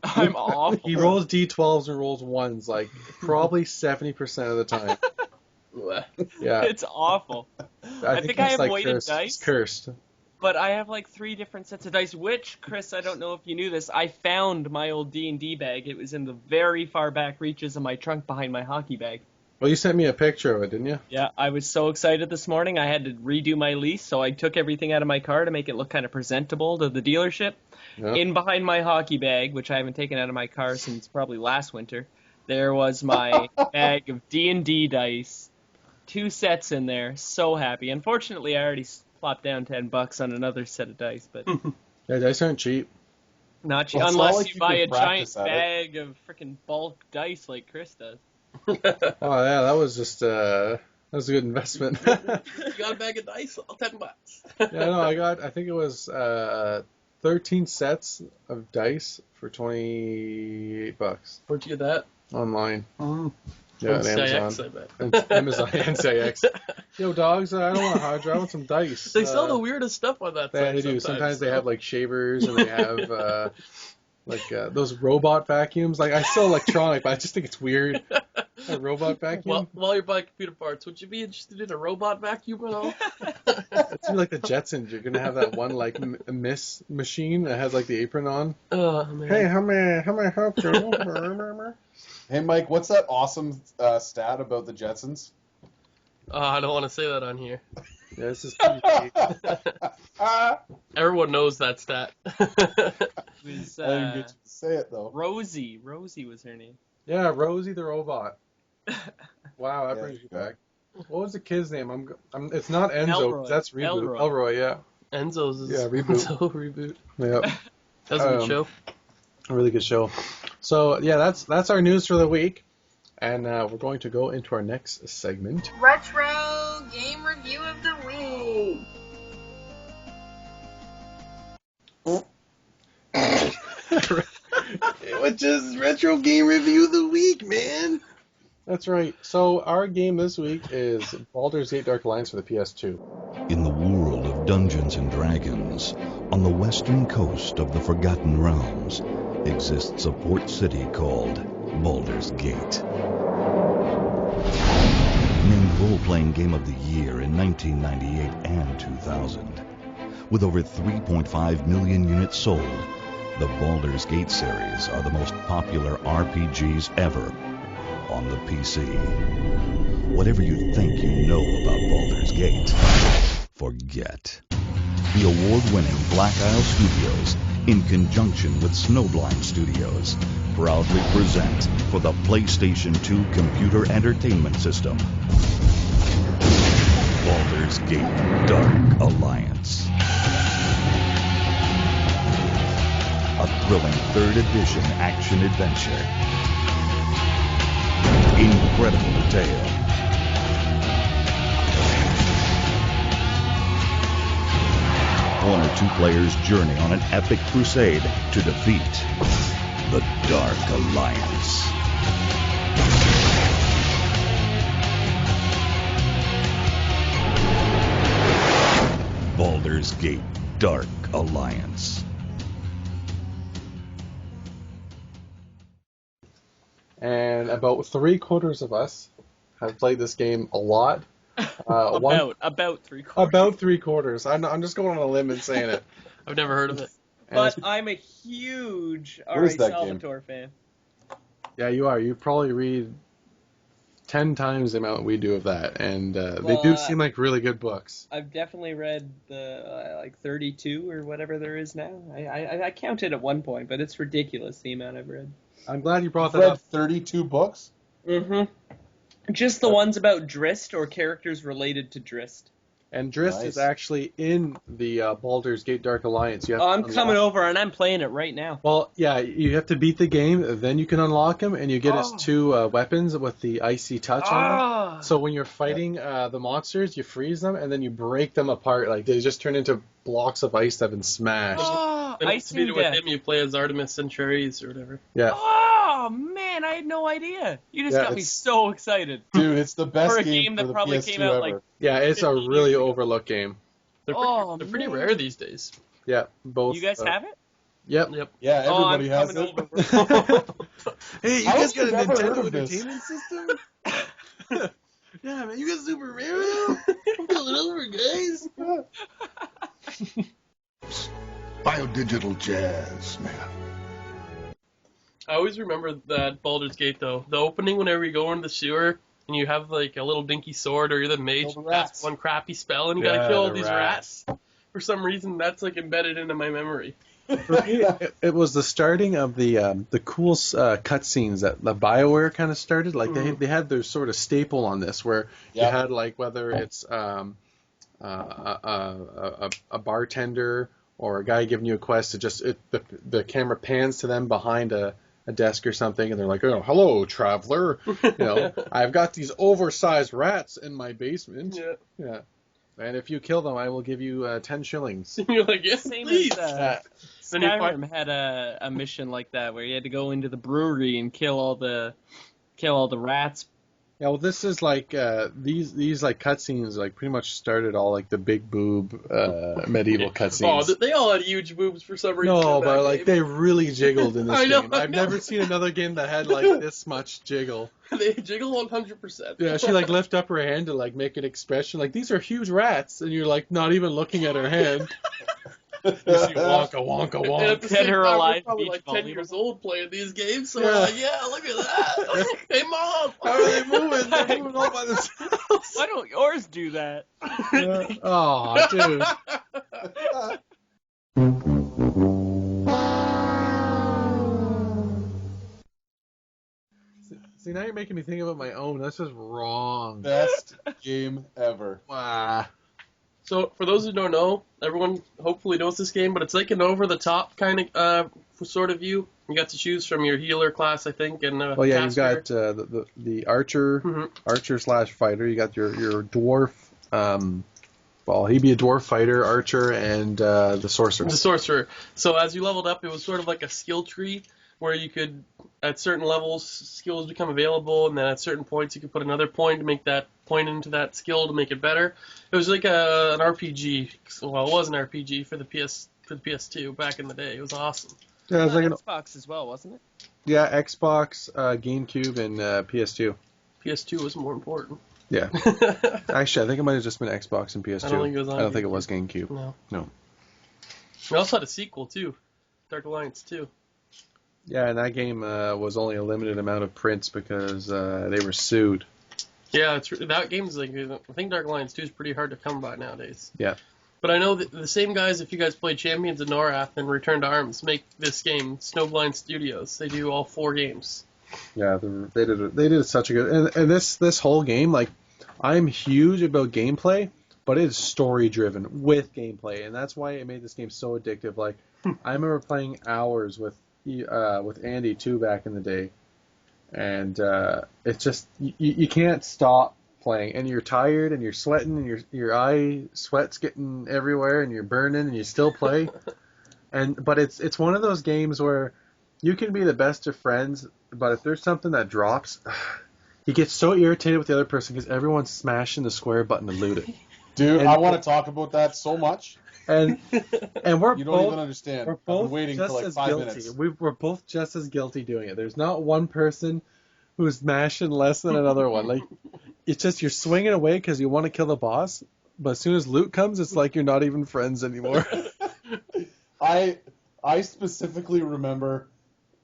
I'm awful. He rolls d12s and rolls ones like probably 70% of the time. Yeah. It's awful. I think I he's, have like, weighted cursed. dice. He's cursed. But I have like 3 different sets of dice, which, Chris, I don't know if you knew this, I found my old D&D bag. It was in the very far back reaches of my trunk behind my hockey bag. Well, you sent me a picture of it, didn't you? Yeah, I was so excited this morning. I had to redo my lease, so I took everything out of my car to make it look kind of presentable to the dealership. Yeah. In behind my hockey bag, which I haven't taken out of my car since probably last winter, there was my bag of D&D dice. 2 sets in there. So happy. Unfortunately, I already plopped down $10 on another set of dice, but Yeah, dice aren't cheap. not cheap. Well, it's Unless not like you you buy a can giant practice at it. bag of freaking bulk dice like Chris does. Oh yeah, that was just that was a good investment. You got a bag of dice? $10. Yeah, no, I think it was 13 sets of dice for $28 Where'd you get that? online. Mm. Yeah, on CIX, Amazon. I bet. And Amazon and CIX. Yo, dogs, I don't want a hard drive. I want some dice. They sell the weirdest stuff on that Yeah, site they do. Sometimes they so. have like shavers and they have those robot vacuums. Like, I sell electronic, but I just think it's weird. A robot vacuum? While you're buying computer parts, would you be interested in a robot vacuum at all? It's like the Jetsons. You're gonna have that one like miss machine that has like the apron on. Oh man. Hey, how may I help you? Hey, Mike, what's that awesome stat about the Jetsons? I don't want to say that on here. Yeah, this is PG. Everyone knows that stat. It was I didn't get you to say it though. Rosie. Rosie was her name. Yeah, Rosie the robot. Wow, that Yeah. brings you back. What was the kid's name? It's not Enzo. Elroy. That's reboot. Elroy. Elroy, yeah. Enzo's is Yeah, reboot. Enzo reboot. Yeah, That's a good show. a really good show. So yeah, that's our news for the week, and we're going to go into our next segment. Retro game review of the week. Which is Retro Game Review of the Week, man. That's right. So our game this week is Baldur's Gate Dark Alliance for the PS2. In the world of Dungeons and Dragons, on the western coast of the Forgotten Realms, exists a port city called Baldur's Gate. Named Role-Playing Game of the Year in 1998 and 2000. With over 3.5 million units sold, the Baldur's Gate series are the most popular RPGs ever on the PC. Whatever you think you know about Baldur's Gate, forget. The award-winning Black Isle Studios, in conjunction with Snowblind Studios, proudly present for the PlayStation 2 computer entertainment system, Baldur's Gate Dark Alliance. A thrilling third edition action-adventure. Incredible detail. One or two players journey on an epic crusade to defeat the Dark Alliance. Baldur's Gate Dark Alliance. And about 3/4 of us have played this game a lot. About 3/4. About 3/4. I'm just going on a limb and saying it. I've never heard of it. But I'm a huge What R.A. is that game? Salvatore fan. Yeah, you are. You probably read 10 times the amount we do of that, and they Well, do seem like really good books. I've definitely read the like 32 or whatever there is now. I counted at one point, but it's ridiculous the amount I've read. I'm glad you brought I've that read up. 32 books. Mm-hmm. Just the ones about Drizzt or characters related to Drizzt. And Drizzt Nice. is actually in the Baldur's Gate Dark Alliance. You have Oh, to I'm unlock- coming over and I'm playing it right now. Well, yeah, you have to beat the game, then you can unlock him, and you get his two weapons with the icy touch on them. Ah! So when you're fighting the monsters, you freeze them, and then you break them apart. Like, they just turn into blocks of ice that have been smashed. Oh, And to Icing beat it with Death. him, you play as Artemis Centauri's or whatever. Yeah. Oh, man, I had no idea. You just Yeah, got me it's- so excited. Dude, it's the best For a game game for that the probably PS2 came out, ever. like, Yeah, it's a 15 really years ago. overlooked game. They're pretty man. rare these days. Yeah, both. You guys have it? Yep. Yep. Yeah, Oh, I'm everybody has coming it. over. Hey, you How guys have got a you never heard Nintendo of this? Entertainment System? Yeah, man, you got Super Mario? I'm coming over, guys. Biodigital jazz, man. I always remember that Baldur's Gate though. The opening whenever you go into the sewer and you have like a little dinky sword or you're the mage, Kill the you cast rats. one crappy spell and you Yeah, gotta kill all the these rats. rats. For some reason, that's like embedded into my memory. For me, it was the starting of the cool cutscenes that the BioWare kind of started. Like they had their sort of staple on this, where you Yeah. had like whether it's a bartender or a guy giving you a quest, the camera pans to them behind a desk or something, and they're like, "Oh, hello, traveler. I've got these oversized rats in my basement. Yeah. And if you kill them, I will give you 10 shillings." You're like, yeah, Same please. as Then you Skyrim had a mission like that where you had to go into the brewery and kill all the rats Yeah, well, this is like these like cutscenes like pretty much started all like the big boob medieval cutscenes. Oh, they all had huge boobs for some reason. No, in but that like game. they really jiggled in this I know, game. I I've know. never seen another game that had like this much jiggle. They jiggle 100%. Yeah, she like lift up her hand to like make an expression like these are huge rats, and you're like not even looking at her hand. You see wonka wonka And at wonk. the Get same her time, alive we're probably beach like 10 volleyball. years old playing these games, so Yeah. we're like, yeah, look at that. Hey, Mom. How are they moving? They're moving all by themselves. Why don't yours do that? Oh, dude. See, now you're making me think about my own. This is wrong. Best game ever. Wow. So, for those who don't know, everyone hopefully knows this game, but it's like an over-the-top kind of sort of view. You got to choose from your healer class, I think, and Well, yeah, you've caster. got the archer, Mhm. archer/fighter. You got your dwarf. Well, he'd be a dwarf fighter, archer, and the sorcerer. The sorcerer. So as you leveled up, it was sort of like a skill tree where you could, at certain levels, skills become available, and then at certain points you could put another point to make that point into that skill to make it better. It was like an RPG. Well, it was an RPG for the PS2 back in the day. It was awesome. Yeah, it's On like an, Xbox as well, wasn't it? yeah, Xbox, GameCube, and PS2. PS2 was more important. Yeah. Actually, I think it might have just been Xbox and PS2. I don't think it was on I don't think it GameCube. was GameCube. No. No. We also had a sequel too, Dark Alliance 2. Yeah, and that game was only a limited amount of prints because they were sued. Yeah, that game's like, I think Dark Alliance 2 is pretty hard to come by nowadays. Yeah. But I know that the same guys, if you guys played Champions of Norath and Return to Arms, make this game, Snowblind Studios. They do all 4 games. Yeah, they did such a good and this whole game, like, I'm huge about gameplay, but it is story driven with gameplay, and that's why it made this game so addictive. Like, I remember playing hours with Andy too back in the day, and it's just you can't stop playing, and you're tired and you're sweating and your eye sweat's getting everywhere and you're burning and you still play, but it's one of those games where you can be the best of friends, but if there's something that drops, you get so irritated with the other person because everyone's smashing the square button to loot it. Dude, And- I want to talk about that so much. And we're You don't both even understand. we're I've been both waiting just for like as 5 guilty. minutes. We're both just as guilty doing it. There's not one person who's mashing less than another one. Like, it's just you're swinging away because you want to kill the boss, but as soon as loot comes, it's like you're not even friends anymore. I specifically remember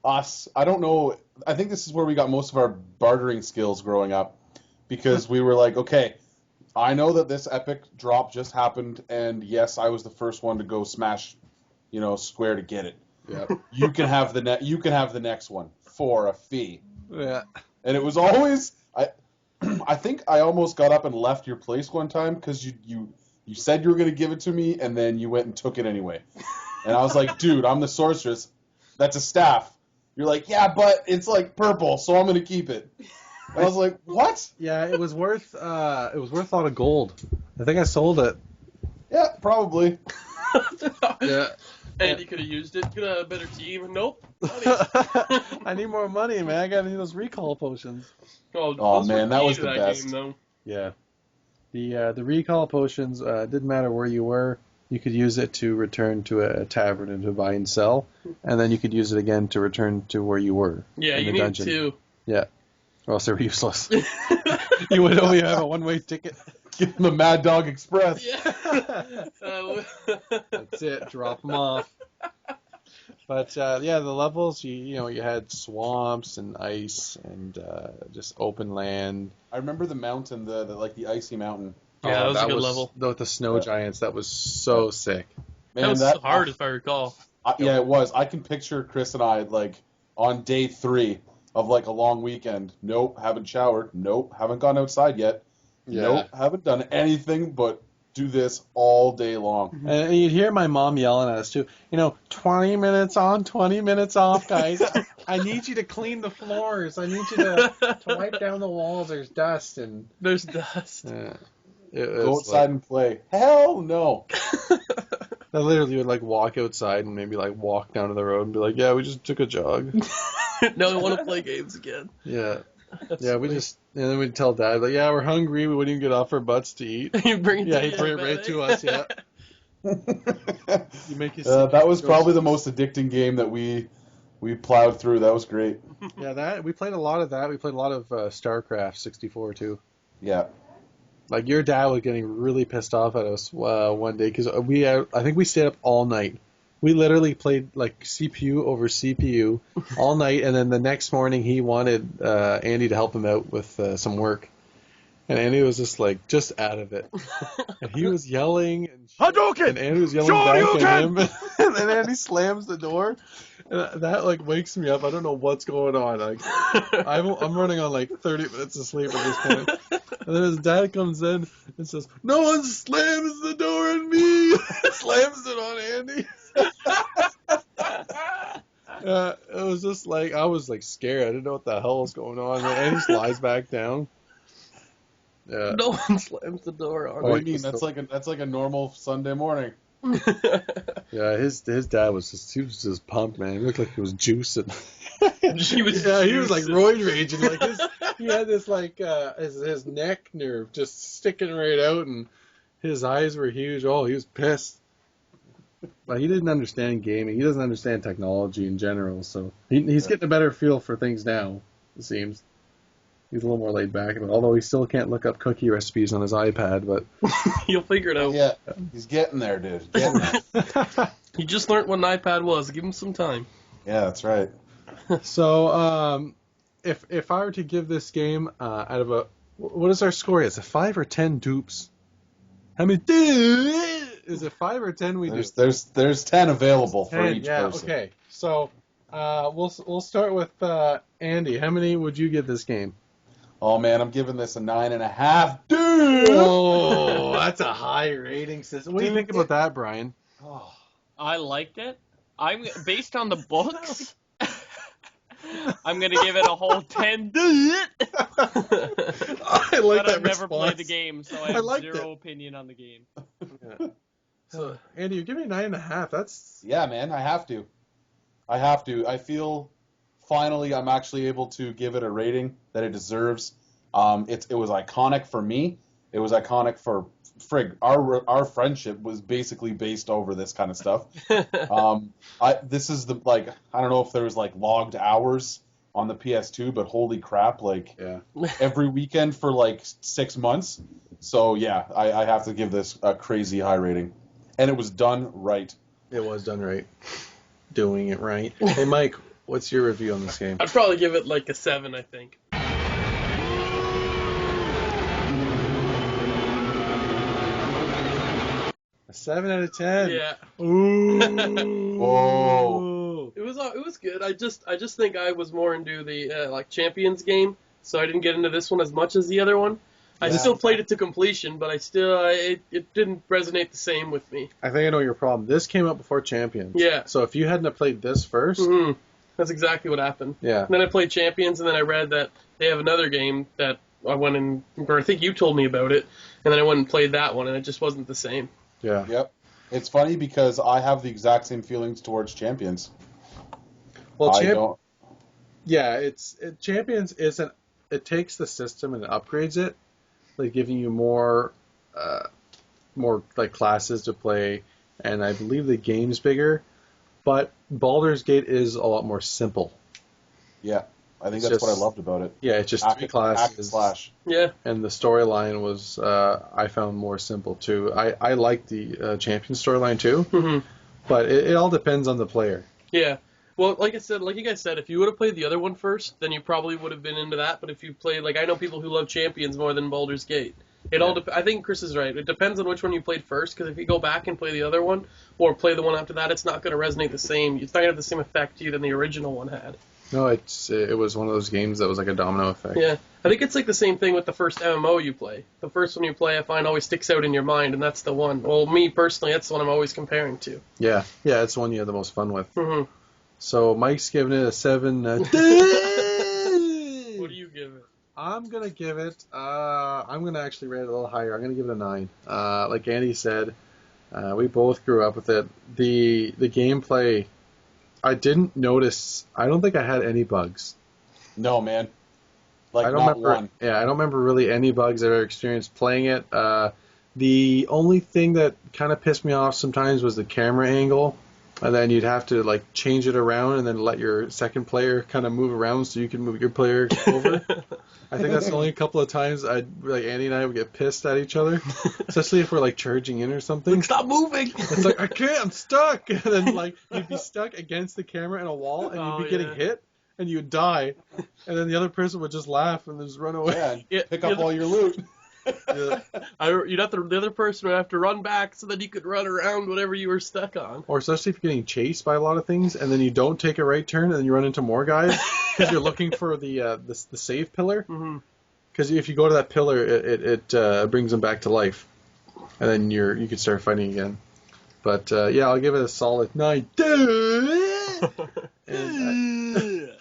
us. I don't know. I think this is where we got most of our bartering skills growing up, because we were like, okay, I know that this epic drop just happened, and yes, I was the first one to go smash, square to get it. Yeah. You can have the next one for a fee. Yeah. And it was always I think I almost got up and left your place one time because you said you were going to give it to me, and then you went and took it anyway. And I was like, dude, I'm the sorceress. That's a staff. You're like, yeah, but it's like purple, so I'm going to keep it. And I was like, what? Yeah, it was worth a lot of gold. I think I sold it. Yeah, probably. Yeah. And you could have used it. Could have had a better team. Nope. I need more money, man. I gotta need those recall potions. Oh, those man, were that key was to the that best. Game, though. Yeah. The recall potions didn't matter where you were. You could use it to return to a tavern and to buy and sell, and then you could use it again to return to where you were. Yeah, in you the need dungeon. 2. Yeah. Or else they were useless. You would only have a one-way ticket. Give them the Mad Dog Express. Yeah. That's it. Drop them off. But yeah, the levels you had swamps and ice and just open land. I remember the mountain, the icy mountain. Yeah, that was a good level. With the snow giants, that was so sick. Man, that was hard, if I recall. Yeah, it was. I can picture Chris and I like on day 3 of like a long weekend. Nope, haven't showered. Nope, haven't gone outside yet. Yeah. Nope, haven't done anything but do this all day long. And you'd hear my mom yelling at us too. 20 minutes on, 20 minutes off, guys. I need you to clean the floors. I need you to wipe down the walls. There's dust and There's dust. Go outside and play. Hell no. I literally would like walk outside and maybe like walk down to the road and be like, yeah, we just took a jog. Now I want to play games again. Yeah. Yeah, and then we'd tell Dad, like, yeah, we're hungry. We wouldn't even get off our butts to eat. You bring it Yeah, to he'd bring it right to us. Yeah. You make That was probably the most addicting game that we plowed through. That was great. Yeah, we played a lot of that. We played a lot of StarCraft 64 too. Yeah. Like your dad was getting really pissed off at us one day because I think we stayed up all night. We literally played like CPU over CPU all night, and then the next morning he wanted Andy to help him out with some work, and Andy was just out of it, and he was yelling and Andy was yelling back at him, and then Andy slams the door, and that wakes me up. I don't know what's going on. I'm running on 30 minutes of sleep at this point. And then his dad comes in and says, "No one slams the door on me." Slams it on Andy. It was just I was scared. I didn't know what the hell was going on. And Andy just lies back down. Yeah. No one slams the door on. What do you mean? That's like a normal Sunday morning. Yeah, his dad was just pumped, man. He looked like he was juicing. He was roid raging. He had this his neck nerve just sticking right out, and his eyes were huge. Oh, he was pissed. But he didn't understand gaming. He doesn't understand technology in general. So he's getting a better feel for things now. It seems he's a little more laid back. Although he still can't look up cookie recipes on his iPad, but he'll figure it out. Yeah, he's getting there, dude. Getting there. He just learned what an iPad was. Give him some time. Yeah, that's right. So, if I were to give this game out of what is our score? Is it 5 or 10 dupes? How many is it 5 or 10 we do? There's 10 available for 10, each yeah, person. Okay. So, we'll start with Andy. How many would you give this game? Oh man, I'm giving this a 9.5. Dude! Oh, that's a high rating system. What do you think about that, Brian? Oh. I liked it. I'm based on the books. I'm gonna give it a whole 10. I like but that I've never response. played the game, so I have liked zero opinion on the game. Yeah. So, Andy, you're giving me 9.5. That's Yeah, man, I have to. I feel finally I'm actually able to give it a rating that it deserves. It was iconic for me. It was iconic for Frig. Our friendship was basically based over this kind of stuff. This is I don't know if there was logged hours on the PS2, but holy crap, every weekend for 6 months. So yeah, I have to give this a crazy high rating. And it was done right. It was done right. Doing it right. Hey Mike, what's your review on this game? I'd probably give it a 7, I think. A 7 out of 10. Yeah. Ooh. Whoa. It was good. I just think I was more into the Champions game, so I didn't get into this one as much as the other one. I still played it to completion, but it didn't resonate the same with me. I think I know your problem. This came out before Champions. Yeah. So if you hadn't have played this first, that's exactly what happened. Yeah. And then I played Champions, and then I read that they have another game that I went and, or I think you told me about it, and then I went and played that one, and it just wasn't the same. Yeah. Yep. It's funny because I have the exact same feelings towards Champions. Well, Champions isn't. It takes the system and upgrades it, giving you more classes to play, and I believe the game's bigger. But Baldur's Gate is a lot more simple. Yeah, I think that's what I loved about it. Yeah, it's just 3 classes. Slash. Yeah. And the storyline was, I found more simple too. I like the Champion storyline too, but it all depends on the player. Yeah. Well, like you guys said, if you would have played the other one first, then you probably would have been into that. But if you played, I know people who love Champions more than Baldur's Gate. I think Chris is right. It depends on which one you played first, because if you go back and play the other one, or play the one after that, it's not going to resonate the same. It's not going to have the same effect to you than the original one had. No, it was one of those games that was like a domino effect. Yeah. I think it's the same thing with the first MMO you play. The first one you play, I find, always sticks out in your mind, and that's the one. Well, me, personally, that's the one I'm always comparing to. Yeah, it's the one you have the most fun with. Mm-hmm. So Mike's giving it a 7. What do you give it? I'm going to give it, I'm going to actually rate it a little higher. I'm going to give it a 9. Like Andy said, we both grew up with it. The gameplay, I didn't notice, I don't think I had any bugs. No, man. Like I don't not remember. one. Yeah, I don't remember really any bugs I've ever experienced playing it. The only thing that kind of pissed me off sometimes was the camera angle, and then you'd have to like change it around and then let your second player kind of move around so you can move your player over. I think that's the only couple of times Andy and I would get pissed at each other, especially if we're like charging in or something. Like, stop moving! It's like, I can't, I'm stuck. And then like you'd be stuck against the camera in a wall and you'd be getting hit and you'd die. And then the other person would just laugh and just run away. Yeah, pick up all your loot. Yeah. The other person would have to run back so that you could run around whatever you were stuck on. Or especially if you're getting chased by a lot of things and then you don't take a right turn and then you run into more guys because you're looking for the save pillar. Because if you go to that pillar, it brings them back to life. And then you can start fighting again. But yeah, I'll give it a solid 9. And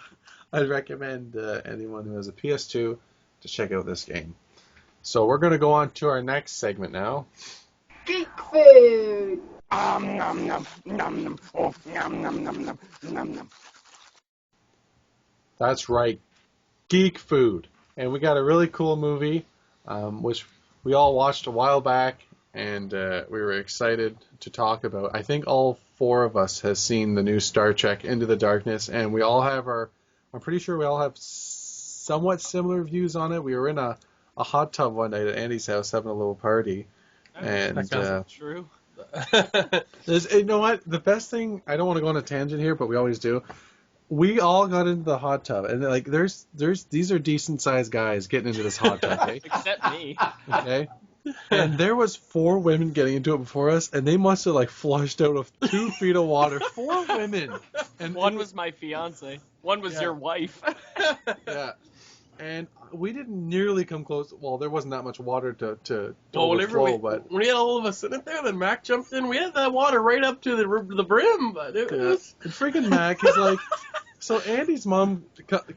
I'd recommend anyone who has a PS2 to check out this game. So we're going to go on to our next segment now. Geek food. Nom nom nom nom oh, nom nom nom nom nom. That's right, geek food. And we got a really cool movie, which we all watched a while back, and we were excited to talk about. I think all 4 of us has seen the new Star Trek Into the Darkness, and we all have I'm pretty sure we all have somewhat similar views on it. We were in a hot tub one night at Andy's house having a little party. And That sounds true. you know what? The best thing, I don't want to go on a tangent here, but we always do. We all got into the hot tub, and like these are decent sized guys getting into this hot tub, okay? Except me. Okay. And there was 4 women getting into it before us, and they must have like flushed out of 2 feet of water. 4 women. And one was my fiance. One was your wife. Yeah. And we didn't nearly come close. Well, there wasn't that much water to Well, overflow, but when we had all of us sitting there, then Mac jumped in. We had that water right up to the brim, but it was... And freaking Mac is like... So Andy's mom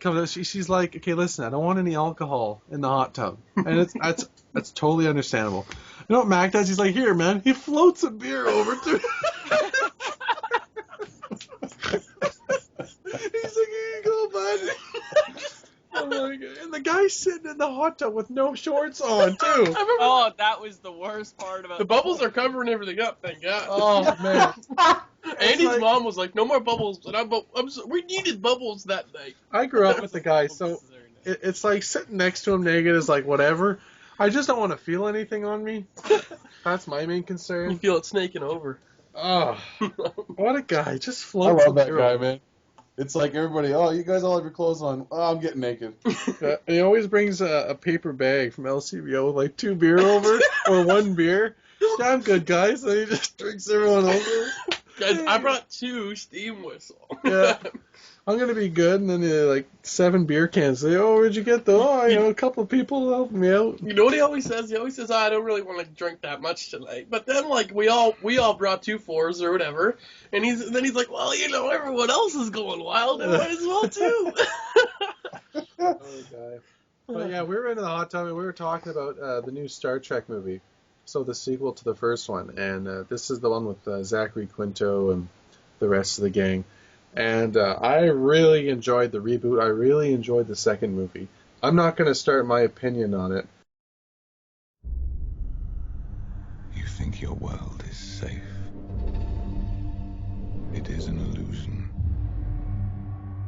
comes out. She's like, okay, listen, I don't want any alcohol in the hot tub. And that's totally understandable. You know what Mac does? He's like, here, man. He floats a beer over to He's like, here you go, bud. Oh my God. And the guy's sitting in the hot tub with no shorts on, too. Oh, that was the worst part about the bubbles are covering everything up, thank God. Oh, man. Andy's mom was like, no more bubbles. And we needed bubbles that night. I grew up with the guy, so it's like sitting next to him naked is like whatever. I just don't want to feel anything on me. That's my main concern. You feel it snaking over. Oh, what a guy. Just I floats. love that guy, man. It's like everybody, oh, you guys all have your clothes on. Oh, I'm getting naked. And he always brings a paper bag from LCBO with like 2 beer over or 1 beer. Yeah, I'm good, guys. And he just drinks everyone over. Guys, I brought 2 steam whistles. Yeah. I'm going to be good. And then like 7 beer cans. Say, oh, where'd you get those? Oh, a couple of people helped me out. You know what he always says? He always says, I don't really want to drink that much tonight. But then, like, we all brought 2 4s or whatever. And then he's like, well, everyone else is going wild. I might as well, too. Oh, guy. But yeah, we were into the hot tub and we were talking about the new Star Trek movie. So the sequel to the first one. And this is the one with Zachary Quinto and the rest of the gang. And I really enjoyed the reboot. I really enjoyed the second movie. I'm not going to start my opinion on it. You think your world is safe. It is an illusion.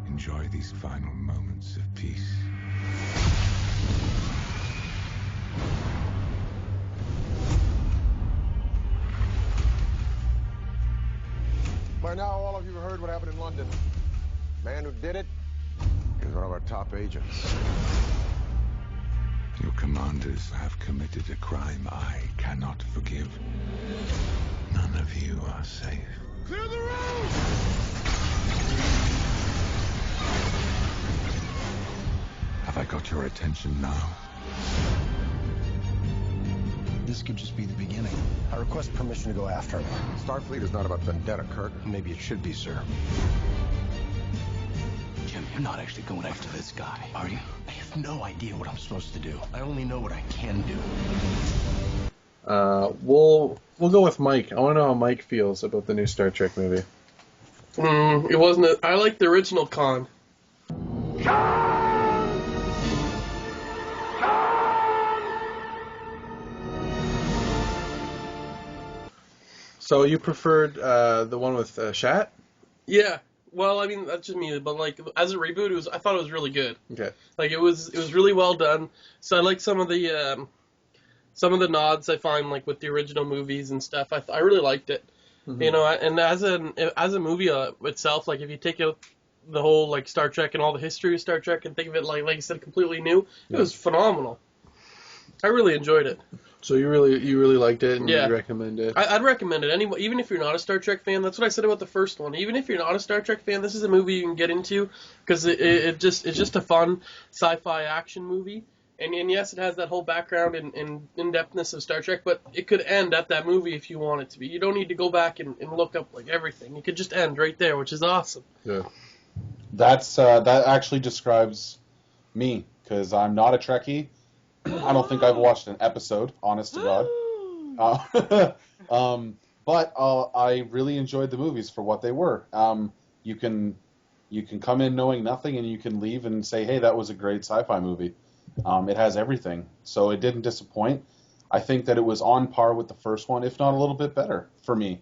Enjoy these final moments of peace. By now, all of you have heard what happened in London. The man who did it is one of our top agents. Your commanders have committed a crime I cannot forgive. None of you are safe. Clear the road! Have I got your attention now? This could just be the beginning. I request permission to go after him. Starfleet is not about vendetta, Kirk. Maybe it should be, sir. Jim, you're not actually going after this guy, are you? I have no idea what I'm supposed to do. I only know what I can do. We'll go with Mike. I want to know how Mike feels about the new Star Trek movie. It wasn't. I like the original Khan. So you preferred the one with Shat? Yeah. Well, I mean, that's just me, but like as a reboot, I thought it was really good. Okay. Like it was really well done. So I like some of the nods I find like with the original movies and stuff. I really liked it. Mm-hmm. You know, and as a movie itself, like if you take out the whole like Star Trek and all the history of Star Trek and think of it like you said, completely new, it was phenomenal. I really enjoyed it. So you really liked it, and Yeah. you recommend it? I'd recommend it. Anyway, even if you're not a Star Trek fan, that's what I said about the first one. Even if you're not a Star Trek fan, this is a movie you can get into because it's just a fun sci-fi action movie. And yes, it has that whole background and in-depthness of Star Trek, but it could end at that movie if you want it to be. You don't need to go back and look up like everything. It could just end right there, which is awesome. Yeah. That actually describes me because I'm not a Trekkie. I don't think I've watched an episode, honest to God. But I really enjoyed the movies for what they were. You can come in knowing nothing, and you can leave and say, "Hey, that was a great sci-fi movie." It has everything, so it didn't disappoint. I think that it was on par with the first one, if not a little bit better for me.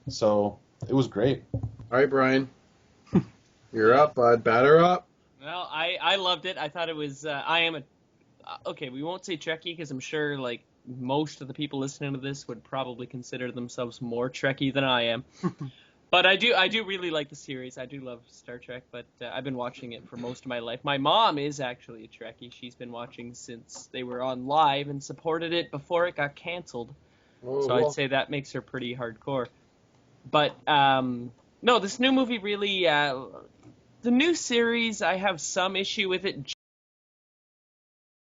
So it was great. All right, Brian, you're up, bud. Batter up. Well, I loved it. I thought it was. Okay, we won't say Trekkie because I'm sure like most of the people listening to this would probably consider themselves more Trekkie than I am. But I do really like the series. I do love Star Trek, but I've been watching it for most of my life. My mom is actually a Trekkie. She's been watching since they were on live and supported it before it got canceled. Oh, so I'd say that makes her pretty hardcore. But no, this new movie really. The new series, I have some issue with it